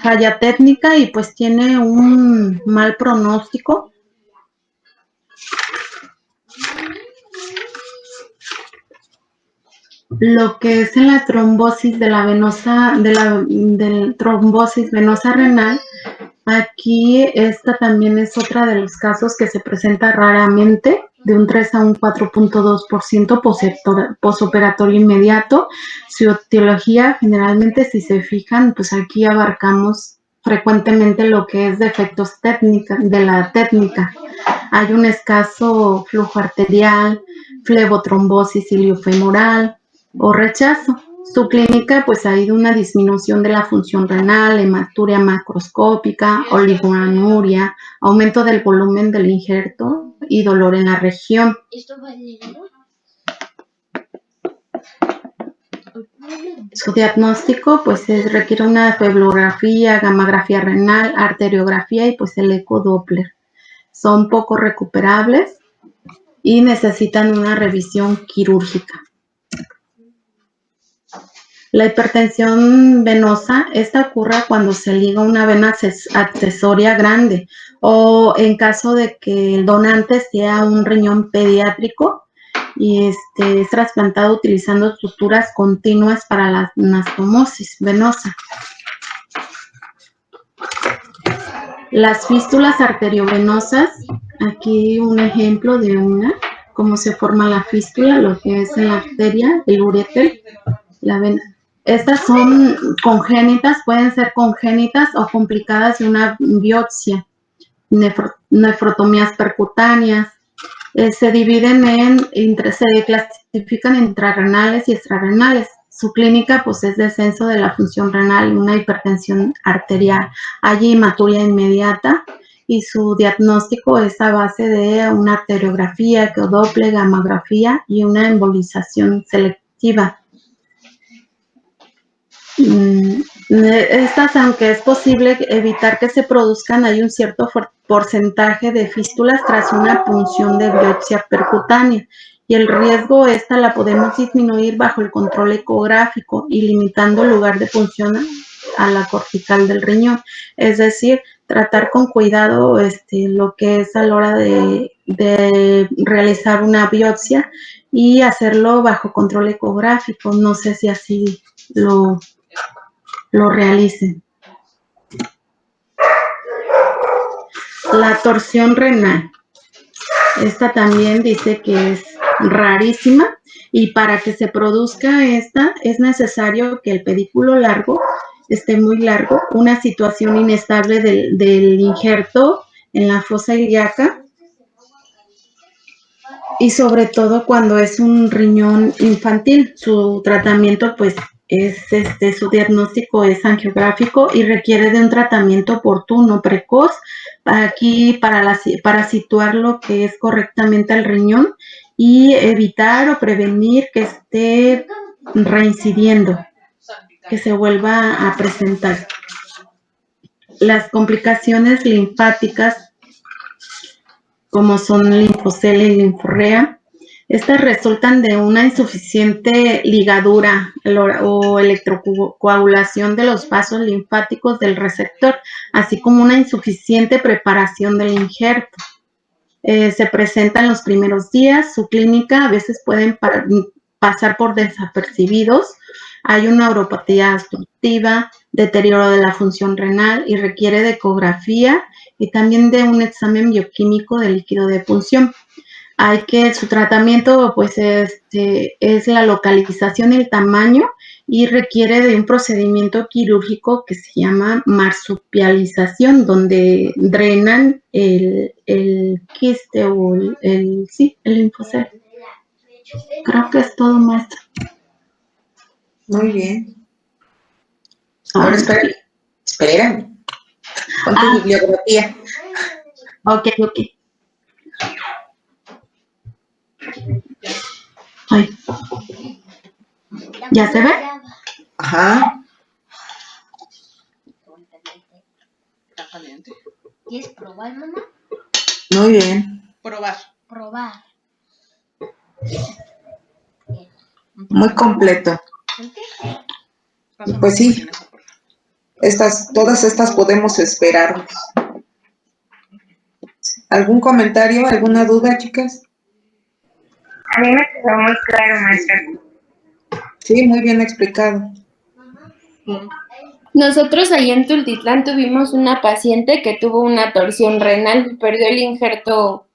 falla técnica y pues tiene un mal pronóstico. Lo que es en la trombosis de la del trombosis venosa renal, aquí esta también es otra de los casos que se presenta raramente, de un 3 a un 4.2% posoperatorio inmediato. Su etiología, generalmente, si se fijan, pues aquí abarcamos frecuentemente lo que es defectos de la técnica. Hay un escaso flujo arterial, flebotrombosis iliofemoral o rechazo. Su clínica, pues ha ido una disminución de la función renal, hematuria macroscópica, oligoanuria, aumento del volumen del injerto y dolor en la región. Su diagnóstico, pues requiere una flebografía, gammagrafía renal, arteriografía y pues el ecodoppler. Son poco recuperables y necesitan una revisión quirúrgica. La hipertensión venosa, esta ocurre cuando se liga una vena accesoria grande o en caso de que el donante sea un riñón pediátrico y es trasplantado utilizando estructuras continuas para la anastomosis venosa. Las fístulas arteriovenosas, aquí un ejemplo de cómo se forma la fístula, lo que es en la arteria, el uréter, la vena. Estas son congénitas, pueden ser congénitas o complicadas de una biopsia, nefrotomías percutáneas. Se clasifican en intrarrenales y extrarrenales. Su clínica, pues, es descenso de la función renal y una hipertensión arterial. Hay hematuria inmediata y su diagnóstico es a base de una arteriografía, ecodoppler, gammagrafía y una embolización selectiva. Estas, aunque es posible evitar que se produzcan, hay un cierto porcentaje de fístulas tras una punción de biopsia percutánea y el riesgo la podemos disminuir bajo el control ecográfico y limitando el lugar de punción a la cortical del riñón, es decir, tratar con cuidado lo que es a la hora de realizar una biopsia y hacerlo bajo control ecográfico. No sé si así lo realicen. La torsión renal. Esta también dice que es rarísima y para que se produzca esta es necesario que el pedículo largo esté muy largo, una situación inestable del injerto en la fosa ilíaca y sobre todo cuando es un riñón infantil. Su tratamiento, pues, su diagnóstico es angiográfico y requiere de un tratamiento oportuno, precoz, aquí para situar lo que es correctamente al riñón y evitar o prevenir que esté reincidiendo, que se vuelva a presentar. Las complicaciones linfáticas, como son linfocelia y linforrea, estas resultan de una insuficiente ligadura o electrocoagulación de los vasos linfáticos del receptor, así como una insuficiente preparación del injerto. Se presenta en los primeros días. Su clínica a veces pueden pasar por desapercibidos. Hay una neuropatía obstructiva, deterioro de la función renal y requiere de ecografía y también de un examen bioquímico del líquido de punción. Su tratamiento, pues, es la localización y el tamaño y requiere de un procedimiento quirúrgico que se llama marsupialización, donde drenan el quiste o el linfocele. Creo que es todo, maestra. Muy bien. Ahora espera. Con tu bibliografía. Ok. Ay. ¿Ya se ve? Ajá. caliente. ¿Quieres probar, mamá? Muy bien. Probar. Probar. Muy completo. Pásame Pues la sí. mayonesa, por favor. Todas estas podemos esperarnos. ¿Algún comentario, alguna duda, chicas? A mí me quedó muy claro, maestra. Sí, muy bien explicado. Nosotros ahí en Tultitlán tuvimos una paciente que tuvo una torsión renal, perdió el injerto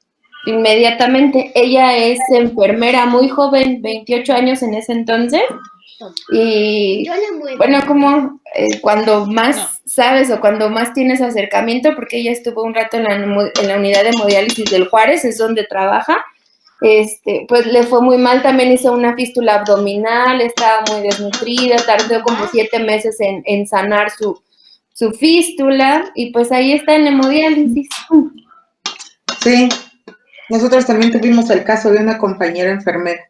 inmediatamente. Ella es enfermera muy joven, 28 años en ese entonces. Y bueno, como cuando más sabes o cuando más tienes acercamiento, porque ella estuvo un rato en la unidad de hemodiálisis del Juárez, es donde trabaja, pues le fue muy mal, también hizo una fístula abdominal, estaba muy desnutrida, tardó como 7 meses en sanar su fístula, y pues ahí está en hemodiálisis. Sí, nosotros también tuvimos el caso de una compañera enfermera.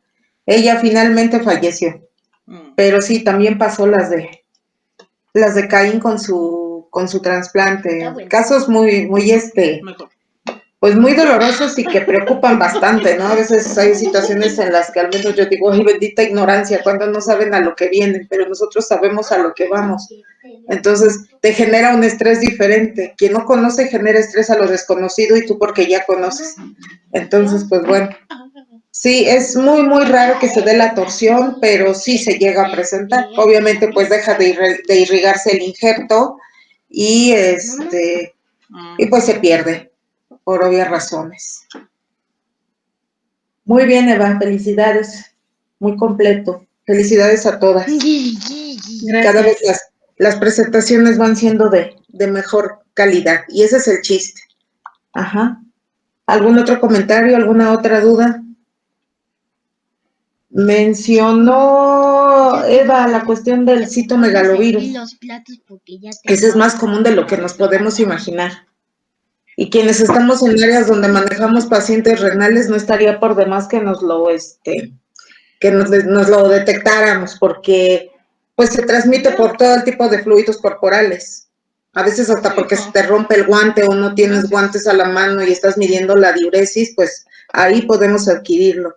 Ella finalmente falleció, pero sí, también pasó las de Caín con su trasplante. Casos muy, pues muy dolorosos y que preocupan bastante, ¿no? A veces hay situaciones en las que al menos yo digo, ay, bendita ignorancia, cuando no saben a lo que vienen, pero nosotros sabemos a lo que vamos. Entonces, te genera un estrés diferente. Quien no conoce genera estrés a lo desconocido y tú porque ya conoces. Entonces, pues bueno, sí, es muy, muy raro que se dé la torsión, pero sí se llega a presentar. Obviamente, pues deja de irrigarse el injerto y pues se pierde por obvias razones. Muy bien, Eva, felicidades. Muy completo. Felicidades a todas. Cada vez las presentaciones van siendo de mejor calidad y ese es el chiste. Ajá. ¿Algún otro comentario, alguna otra duda? Mencionó Eva la cuestión del citomegalovirus. Ese es más común de lo que nos podemos imaginar. Y quienes estamos en áreas donde manejamos pacientes renales, no estaría por demás que nos lo detectáramos, porque pues se transmite por todo el tipo de fluidos corporales. A veces hasta porque se te rompe el guante o no tienes guantes a la mano y estás midiendo la diuresis, pues ahí podemos adquirirlo.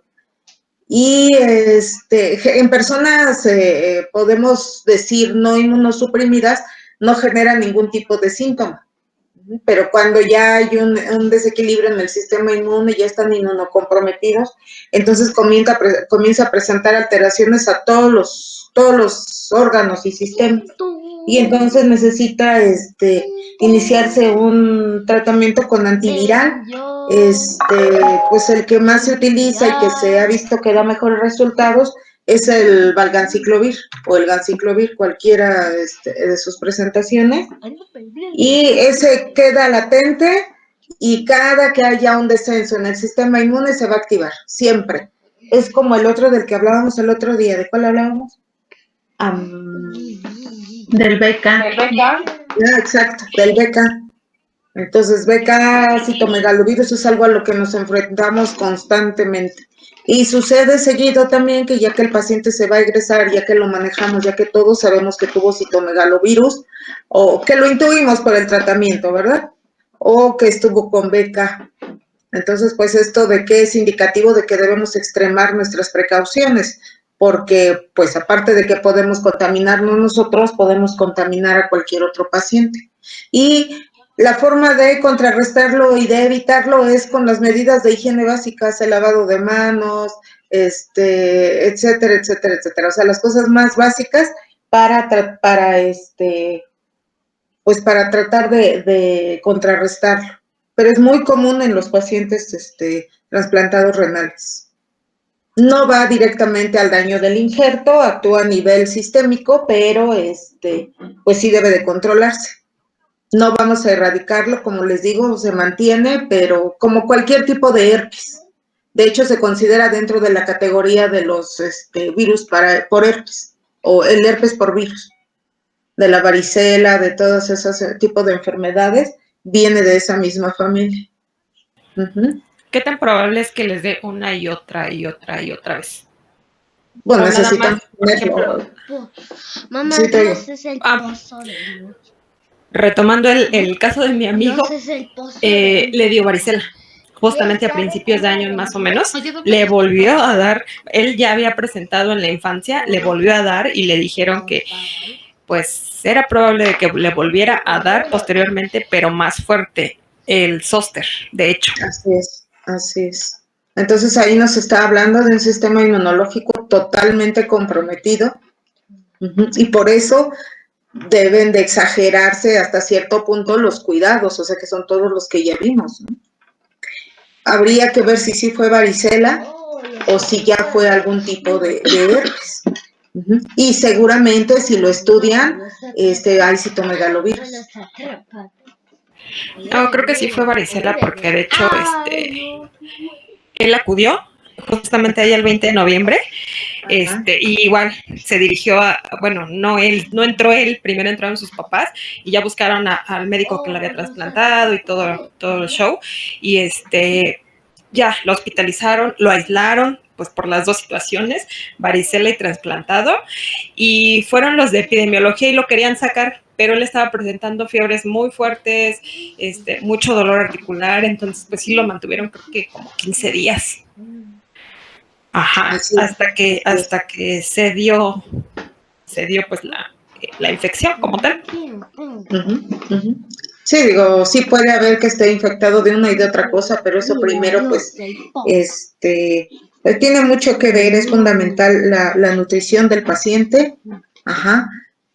Y en personas podemos decir no inmunosuprimidas, no genera ningún tipo de síntoma. Pero cuando ya hay un desequilibrio en el sistema inmune, ya están inmunocomprometidos, entonces comienza a presentar alteraciones a todos los órganos y sistemas. Y entonces necesita iniciarse un tratamiento con antiviral, pues el que más se utiliza y que se ha visto que da mejores resultados es el valganciclovir o el ganciclovir, cualquiera de sus presentaciones, y ese queda latente y cada que haya un descenso en el sistema inmune se va a activar, siempre. Es como el otro del que hablábamos el otro día. ¿De cuál hablábamos? Del beca. Exacto, del beca. Entonces, beca, citomegalovirus es algo a lo que nos enfrentamos constantemente. Y sucede seguido también que ya que el paciente se va a egresar, ya que lo manejamos, ya que todos sabemos que tuvo citomegalovirus, o que lo intuimos por el tratamiento, ¿verdad? O que estuvo con beca. Entonces, pues esto de que es indicativo de que debemos extremar nuestras precauciones, porque pues aparte de que podemos contaminarnos nosotros, podemos contaminar a cualquier otro paciente. Y la forma de contrarrestarlo y de evitarlo es con las medidas de higiene básicas, el lavado de manos, etcétera, etcétera, etcétera. O sea, las cosas más básicas para tratar de contrarrestarlo. Pero es muy común en los pacientes trasplantados renales. No va directamente al daño del injerto, actúa a nivel sistémico, pero pues sí debe de controlarse. No vamos a erradicarlo, como les digo, se mantiene, pero como cualquier tipo de herpes. De hecho, se considera dentro de la categoría de los virus por herpes, o el herpes por virus. De la varicela, de todos esos tipos de enfermedades, viene de esa misma familia. ¿Qué tan probable es que les dé una y otra y otra y otra vez? Bueno, necesitamos por ejemplo, Mamá, sí, ¿qué es el pozole? retomando el caso de mi amigo, Dios es el pozo le dio varicela. Justamente a principios de año más o menos, le volvió a dar, él ya había presentado en la infancia, le volvió a dar y le dijeron que pues era probable de que le volviera a dar posteriormente, pero más fuerte, el zóster, de hecho. Así es, así es. Entonces ahí nos está hablando de un sistema inmunológico totalmente comprometido, y por eso deben de exagerarse hasta cierto punto los cuidados, o sea que son todos los que ya vimos, ¿no? Habría que ver si sí fue varicela o si ya fue algún tipo de herpes. Y seguramente si lo estudian, hay citomegalovirus. No, creo que sí fue varicela porque de hecho él acudió justamente ahí el 20 de noviembre, y igual se dirigió bueno, no entró él, primero entraron sus papás y ya buscaron al médico que lo había trasplantado y todo el show, y ya lo hospitalizaron, lo aislaron, pues por las dos situaciones, varicela y trasplantado, y fueron los de epidemiología y lo querían sacar, pero él estaba presentando fiebres muy fuertes, mucho dolor articular, entonces pues sí lo mantuvieron creo que como 15 días. Ajá, hasta que se dio pues la infección como tal. Sí, digo, sí puede haber que esté infectado de una y de otra cosa, pero eso primero pues tiene mucho que ver, es fundamental la nutrición del paciente,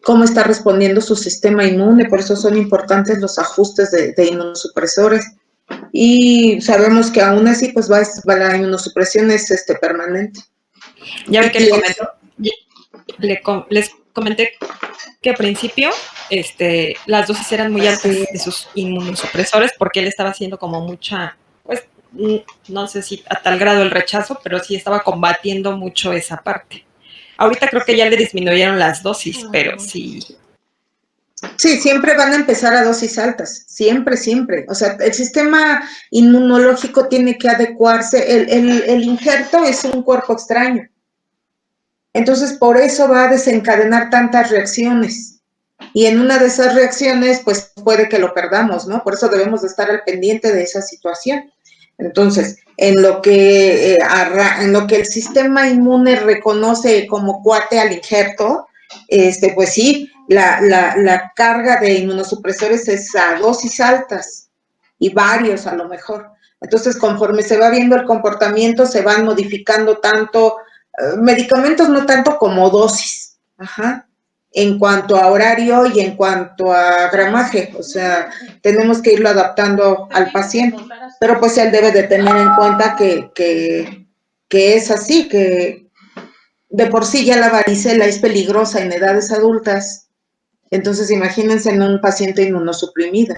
cómo está respondiendo su sistema inmune, por eso son importantes los ajustes de inmunosupresores. Y sabemos que aún así, pues la inmunosupresión es permanente. Ya ve que les comenté que al principio las dosis eran muy altas de sus inmunosupresores porque él estaba haciendo como mucha, pues no sé si a tal grado el rechazo, pero sí estaba combatiendo mucho esa parte. Ahorita creo que ya le disminuyeron las dosis, pero sí. Sí, siempre van a empezar a dosis altas, siempre. O sea, el sistema inmunológico tiene que adecuarse. El injerto es un cuerpo extraño. Entonces, por eso va a desencadenar tantas reacciones. Y en una de esas reacciones, pues puede que lo perdamos, ¿no? Por eso debemos de estar al pendiente de esa situación. Entonces, en lo que el sistema inmune reconoce como cuate al injerto, pues sí, la carga de inmunosupresores es a dosis altas y varios a lo mejor. Entonces, conforme se va viendo el comportamiento, se van modificando tanto medicamentos, no tanto como dosis, en cuanto a horario y en cuanto a gramaje, o sea, tenemos que irlo adaptando al paciente, pero pues él debe de tener en cuenta que es así, que de por sí ya la varicela es peligrosa en edades adultas, entonces imagínense en un paciente inmunosuprimido.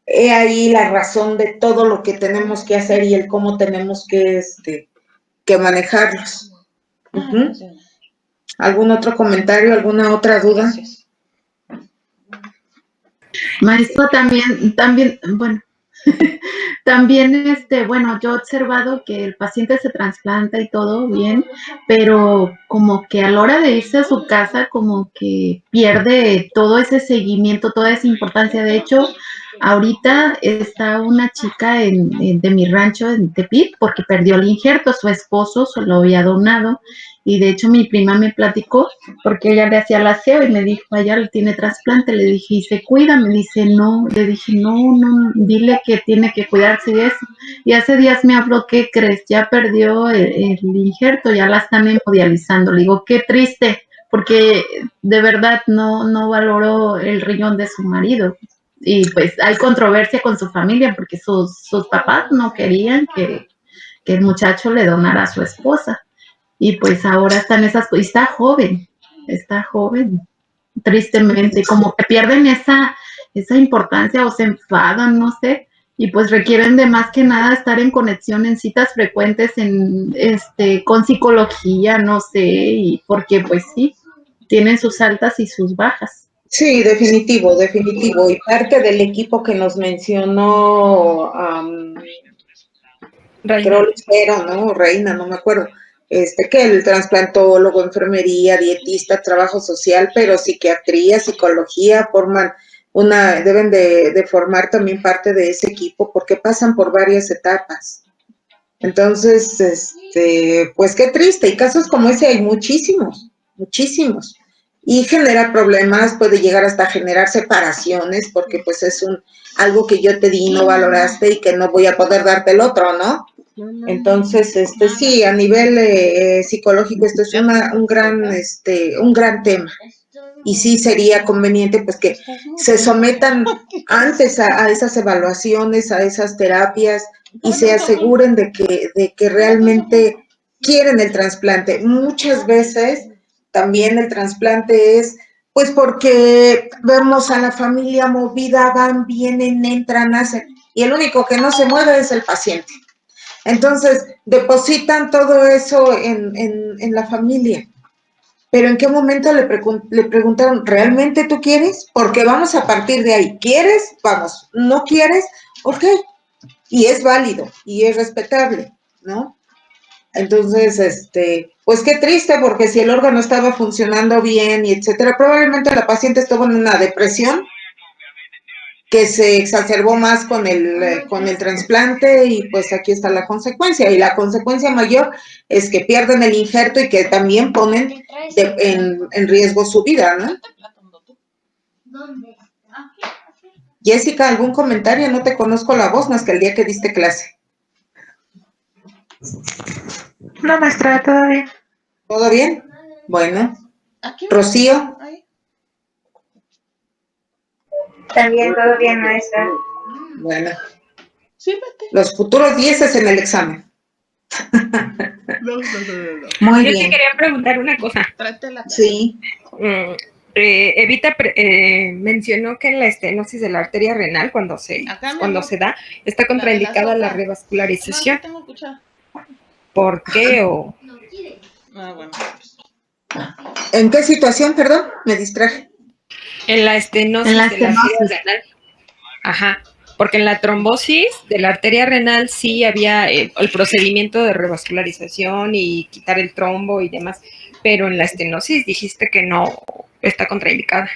He ahí la razón de todo lo que tenemos que hacer y el cómo tenemos que manejarlos. ¿Algún otro comentario, alguna otra duda? Maestro, también, bueno, también, bueno, yo he observado que el paciente se trasplanta y todo bien, pero como que a la hora de irse a su casa, como que pierde todo ese seguimiento, toda esa importancia. De hecho, ahorita está una chica de mi rancho en Tepic porque perdió el injerto, su esposo se lo había donado, y de hecho mi prima me platicó porque ella le hacía el aseo y me dijo, allá tiene trasplante. Le dije, ¿y se cuida? Me dice, no. Le dije, no, dile que tiene que cuidarse de eso. Y hace días me habló, ¿qué crees? Ya perdió el injerto, ya la están hemodializando. Le digo, qué triste, porque de verdad no valoró el riñón de su marido. Y pues hay controversia con su familia porque sus papás no querían que el muchacho le donara a su esposa. Y pues ahora están esas cosas, está joven, tristemente, como que pierden esa importancia o se enfadan, no sé, y pues requieren de más que nada estar en conexión, en citas frecuentes, con psicología, no sé, y porque pues sí, tienen sus altas y sus bajas. Sí, definitivo. Y parte del equipo que nos mencionó, creo Lucero, ¿no? Reina, no me acuerdo. que el trasplantólogo, enfermería, dietista, trabajo social, pero psiquiatría, psicología, deben de formar también parte de ese equipo porque pasan por varias etapas. Entonces, pues qué triste, y casos como ese hay muchísimos, muchísimos. Y genera problemas, puede llegar hasta generar separaciones, porque pues es algo que yo te di y no valoraste y que no voy a poder darte el otro, ¿no? Entonces, sí, a nivel psicológico esto es un gran tema. Y sí sería conveniente pues que se sometan antes a esas evaluaciones, a esas terapias y se aseguren de que realmente quieren el trasplante. Muchas veces también el trasplante es pues porque vemos a la familia movida, van, vienen, entran, hacen, y el único que no se mueve es el paciente. Entonces, depositan todo eso en la familia. Pero ¿en qué momento le preguntaron, ¿realmente tú quieres? Porque vamos a partir de ahí. ¿Quieres? Vamos. ¿No quieres? Ok. Y es válido y es respetable, ¿no? Entonces, pues qué triste, porque si el órgano estaba funcionando bien y etcétera, probablemente la paciente estuvo en una depresión que se exacerbó más con el trasplante y pues aquí está la consecuencia. Y la consecuencia mayor es que pierden el injerto y que también ponen en riesgo su vida, ¿no? Jessica, ¿algún comentario? No te conozco la voz más que el día que diste clase. No, maestra, todo bien. ¿Todo bien? Bueno. Rocío. También todo bien, maestra. Bueno. Los futuros 10 en el examen. Muy Yo bien. sí quería preguntar una cosa. Sí. Evita mencionó que en la estenosis de la arteria renal, cuando se da, está contraindicada la revascularización. ¿Por qué? Bueno. ¿En qué situación, perdón? Me distraje. En la estenosis de la arteria renal. Ajá. Porque en la trombosis de la arteria renal sí había el procedimiento de revascularización y quitar el trombo y demás, pero en la estenosis dijiste que no está contraindicada.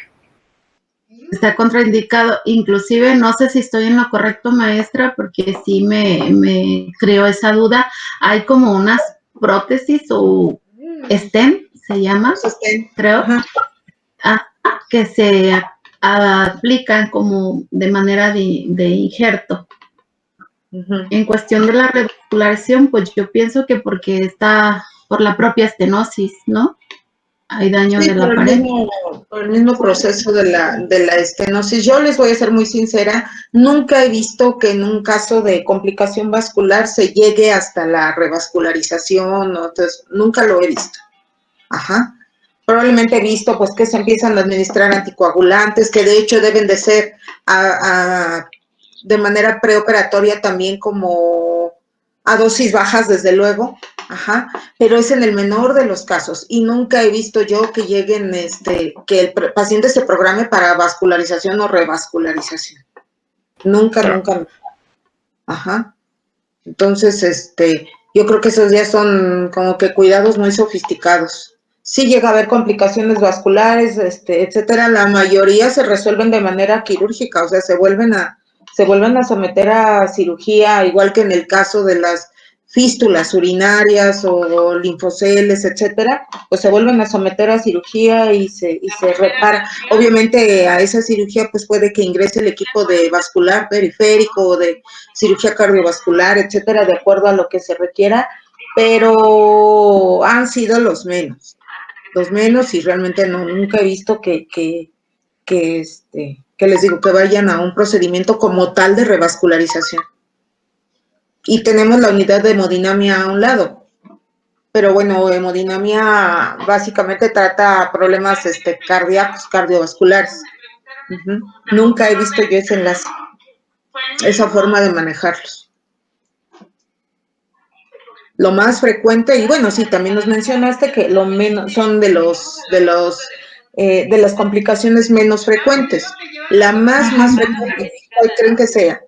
Está contraindicado, inclusive no sé si estoy en lo correcto, maestra, porque sí me creó esa duda. Hay como unas prótesis o stent, se llama, creo, que se aplican como de manera de injerto. En cuestión de la revascularización, pues yo pienso que porque está por la propia estenosis, ¿no? Hay daño de la pared. Por el mismo proceso de la estenosis. Yo les voy a ser muy sincera, nunca he visto que en un caso de complicación vascular se llegue hasta la revascularización, ¿no? Entonces, nunca lo he visto. Ajá. Probablemente he visto pues que se empiezan a administrar anticoagulantes, que de hecho deben de ser de manera preoperatoria también como a dosis bajas, desde luego, ajá, pero es en el menor de los casos y nunca he visto yo que lleguen, que el paciente se programe para vascularización o revascularización. Nunca. Ajá. Entonces, yo creo que esos ya son como que cuidados muy sofisticados. Sí llega a haber complicaciones vasculares, etcétera, la mayoría se resuelven de manera quirúrgica, o sea, se vuelven a someter a cirugía, igual que en el caso de las fístulas urinarias o linfoceles, etcétera, pues se vuelven a someter a cirugía y se repara. Obviamente a esa cirugía pues puede que ingrese el equipo de vascular periférico o de cirugía cardiovascular, etcétera, de acuerdo a lo que se requiera, pero han sido los menos y realmente nunca he visto que les digo, que vayan a un procedimiento como tal de revascularización. Y tenemos la unidad de hemodinamia a un lado. Pero bueno, hemodinamia básicamente trata problemas cardíacos, cardiovasculares. Nunca he visto yo ese enlace, esa forma de manejarlos. Lo más frecuente, y bueno, sí, también nos mencionaste que lo menos son de las complicaciones menos frecuentes. La más frecuente, ¿cuál creen que sea?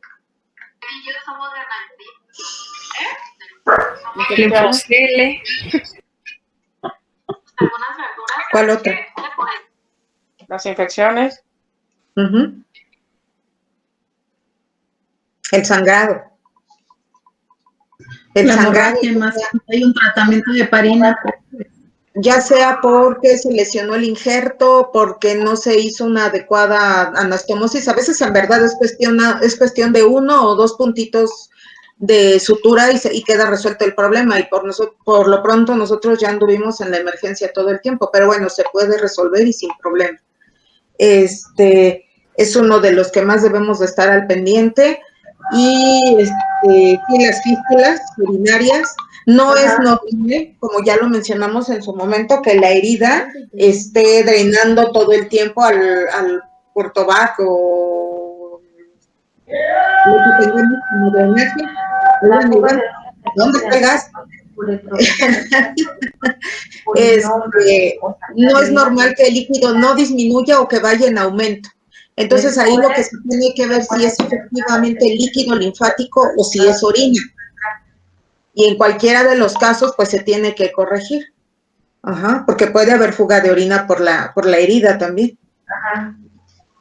Linfocele. ¿Cuál otra? Las infecciones. Ujú. El sangrado. El La sangrado, hemorragia, más hay un tratamiento de heparina. ya sea porque se lesionó el injerto, porque no se hizo una adecuada anastomosis, a veces en verdad es cuestión de 1 o 2 puntitos de sutura y queda resuelto el problema, y por lo pronto nosotros ya anduvimos en la emergencia todo el tiempo, pero bueno, se puede resolver y sin problema. Es uno de los que más debemos de estar al pendiente. Y las fístulas urinarias, no es normal, como ya lo mencionamos en su momento, que la herida esté drenando todo el tiempo al Puerto Bac o lo que tengamos como drenaje. ¿Dónde está el gas? No es normal que el líquido no disminuya o que vaya en aumento. Entonces ahí lo que se tiene que ver si es efectivamente líquido linfático o si es orina. Y en cualquiera de los casos, pues se tiene que corregir. Ajá, porque puede haber fuga de orina por la herida también. Ajá.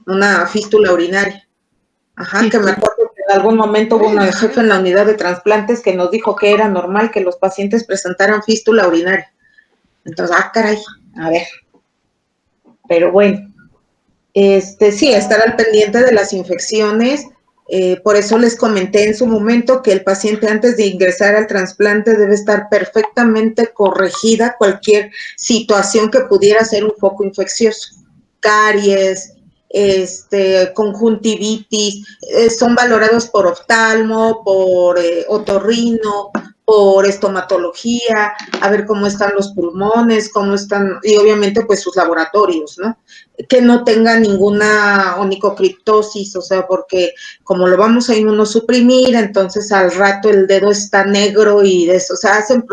Una fístula urinaria. Ajá, que me acuerdo que en algún momento hubo una jefe en la unidad de trasplantes que nos dijo que era normal que los pacientes presentaran fístula urinaria. Entonces, caray, a ver. Pero bueno. Sí, estar al pendiente de las infecciones, por eso les comenté en su momento que el paciente antes de ingresar al trasplante debe estar perfectamente corregida cualquier situación que pudiera ser un foco infeccioso, caries, conjuntivitis, son valorados por oftalmo, por otorrino, por estomatología, a ver cómo están los pulmones, cómo están, y obviamente pues sus laboratorios, ¿no? Que no tenga ninguna onicocriptosis, o sea, porque como lo vamos a inmunosuprimir, entonces al rato el dedo está negro y eso, o sea, hacen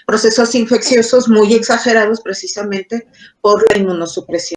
procesos infecciosos muy exagerados precisamente por la inmunosupresión.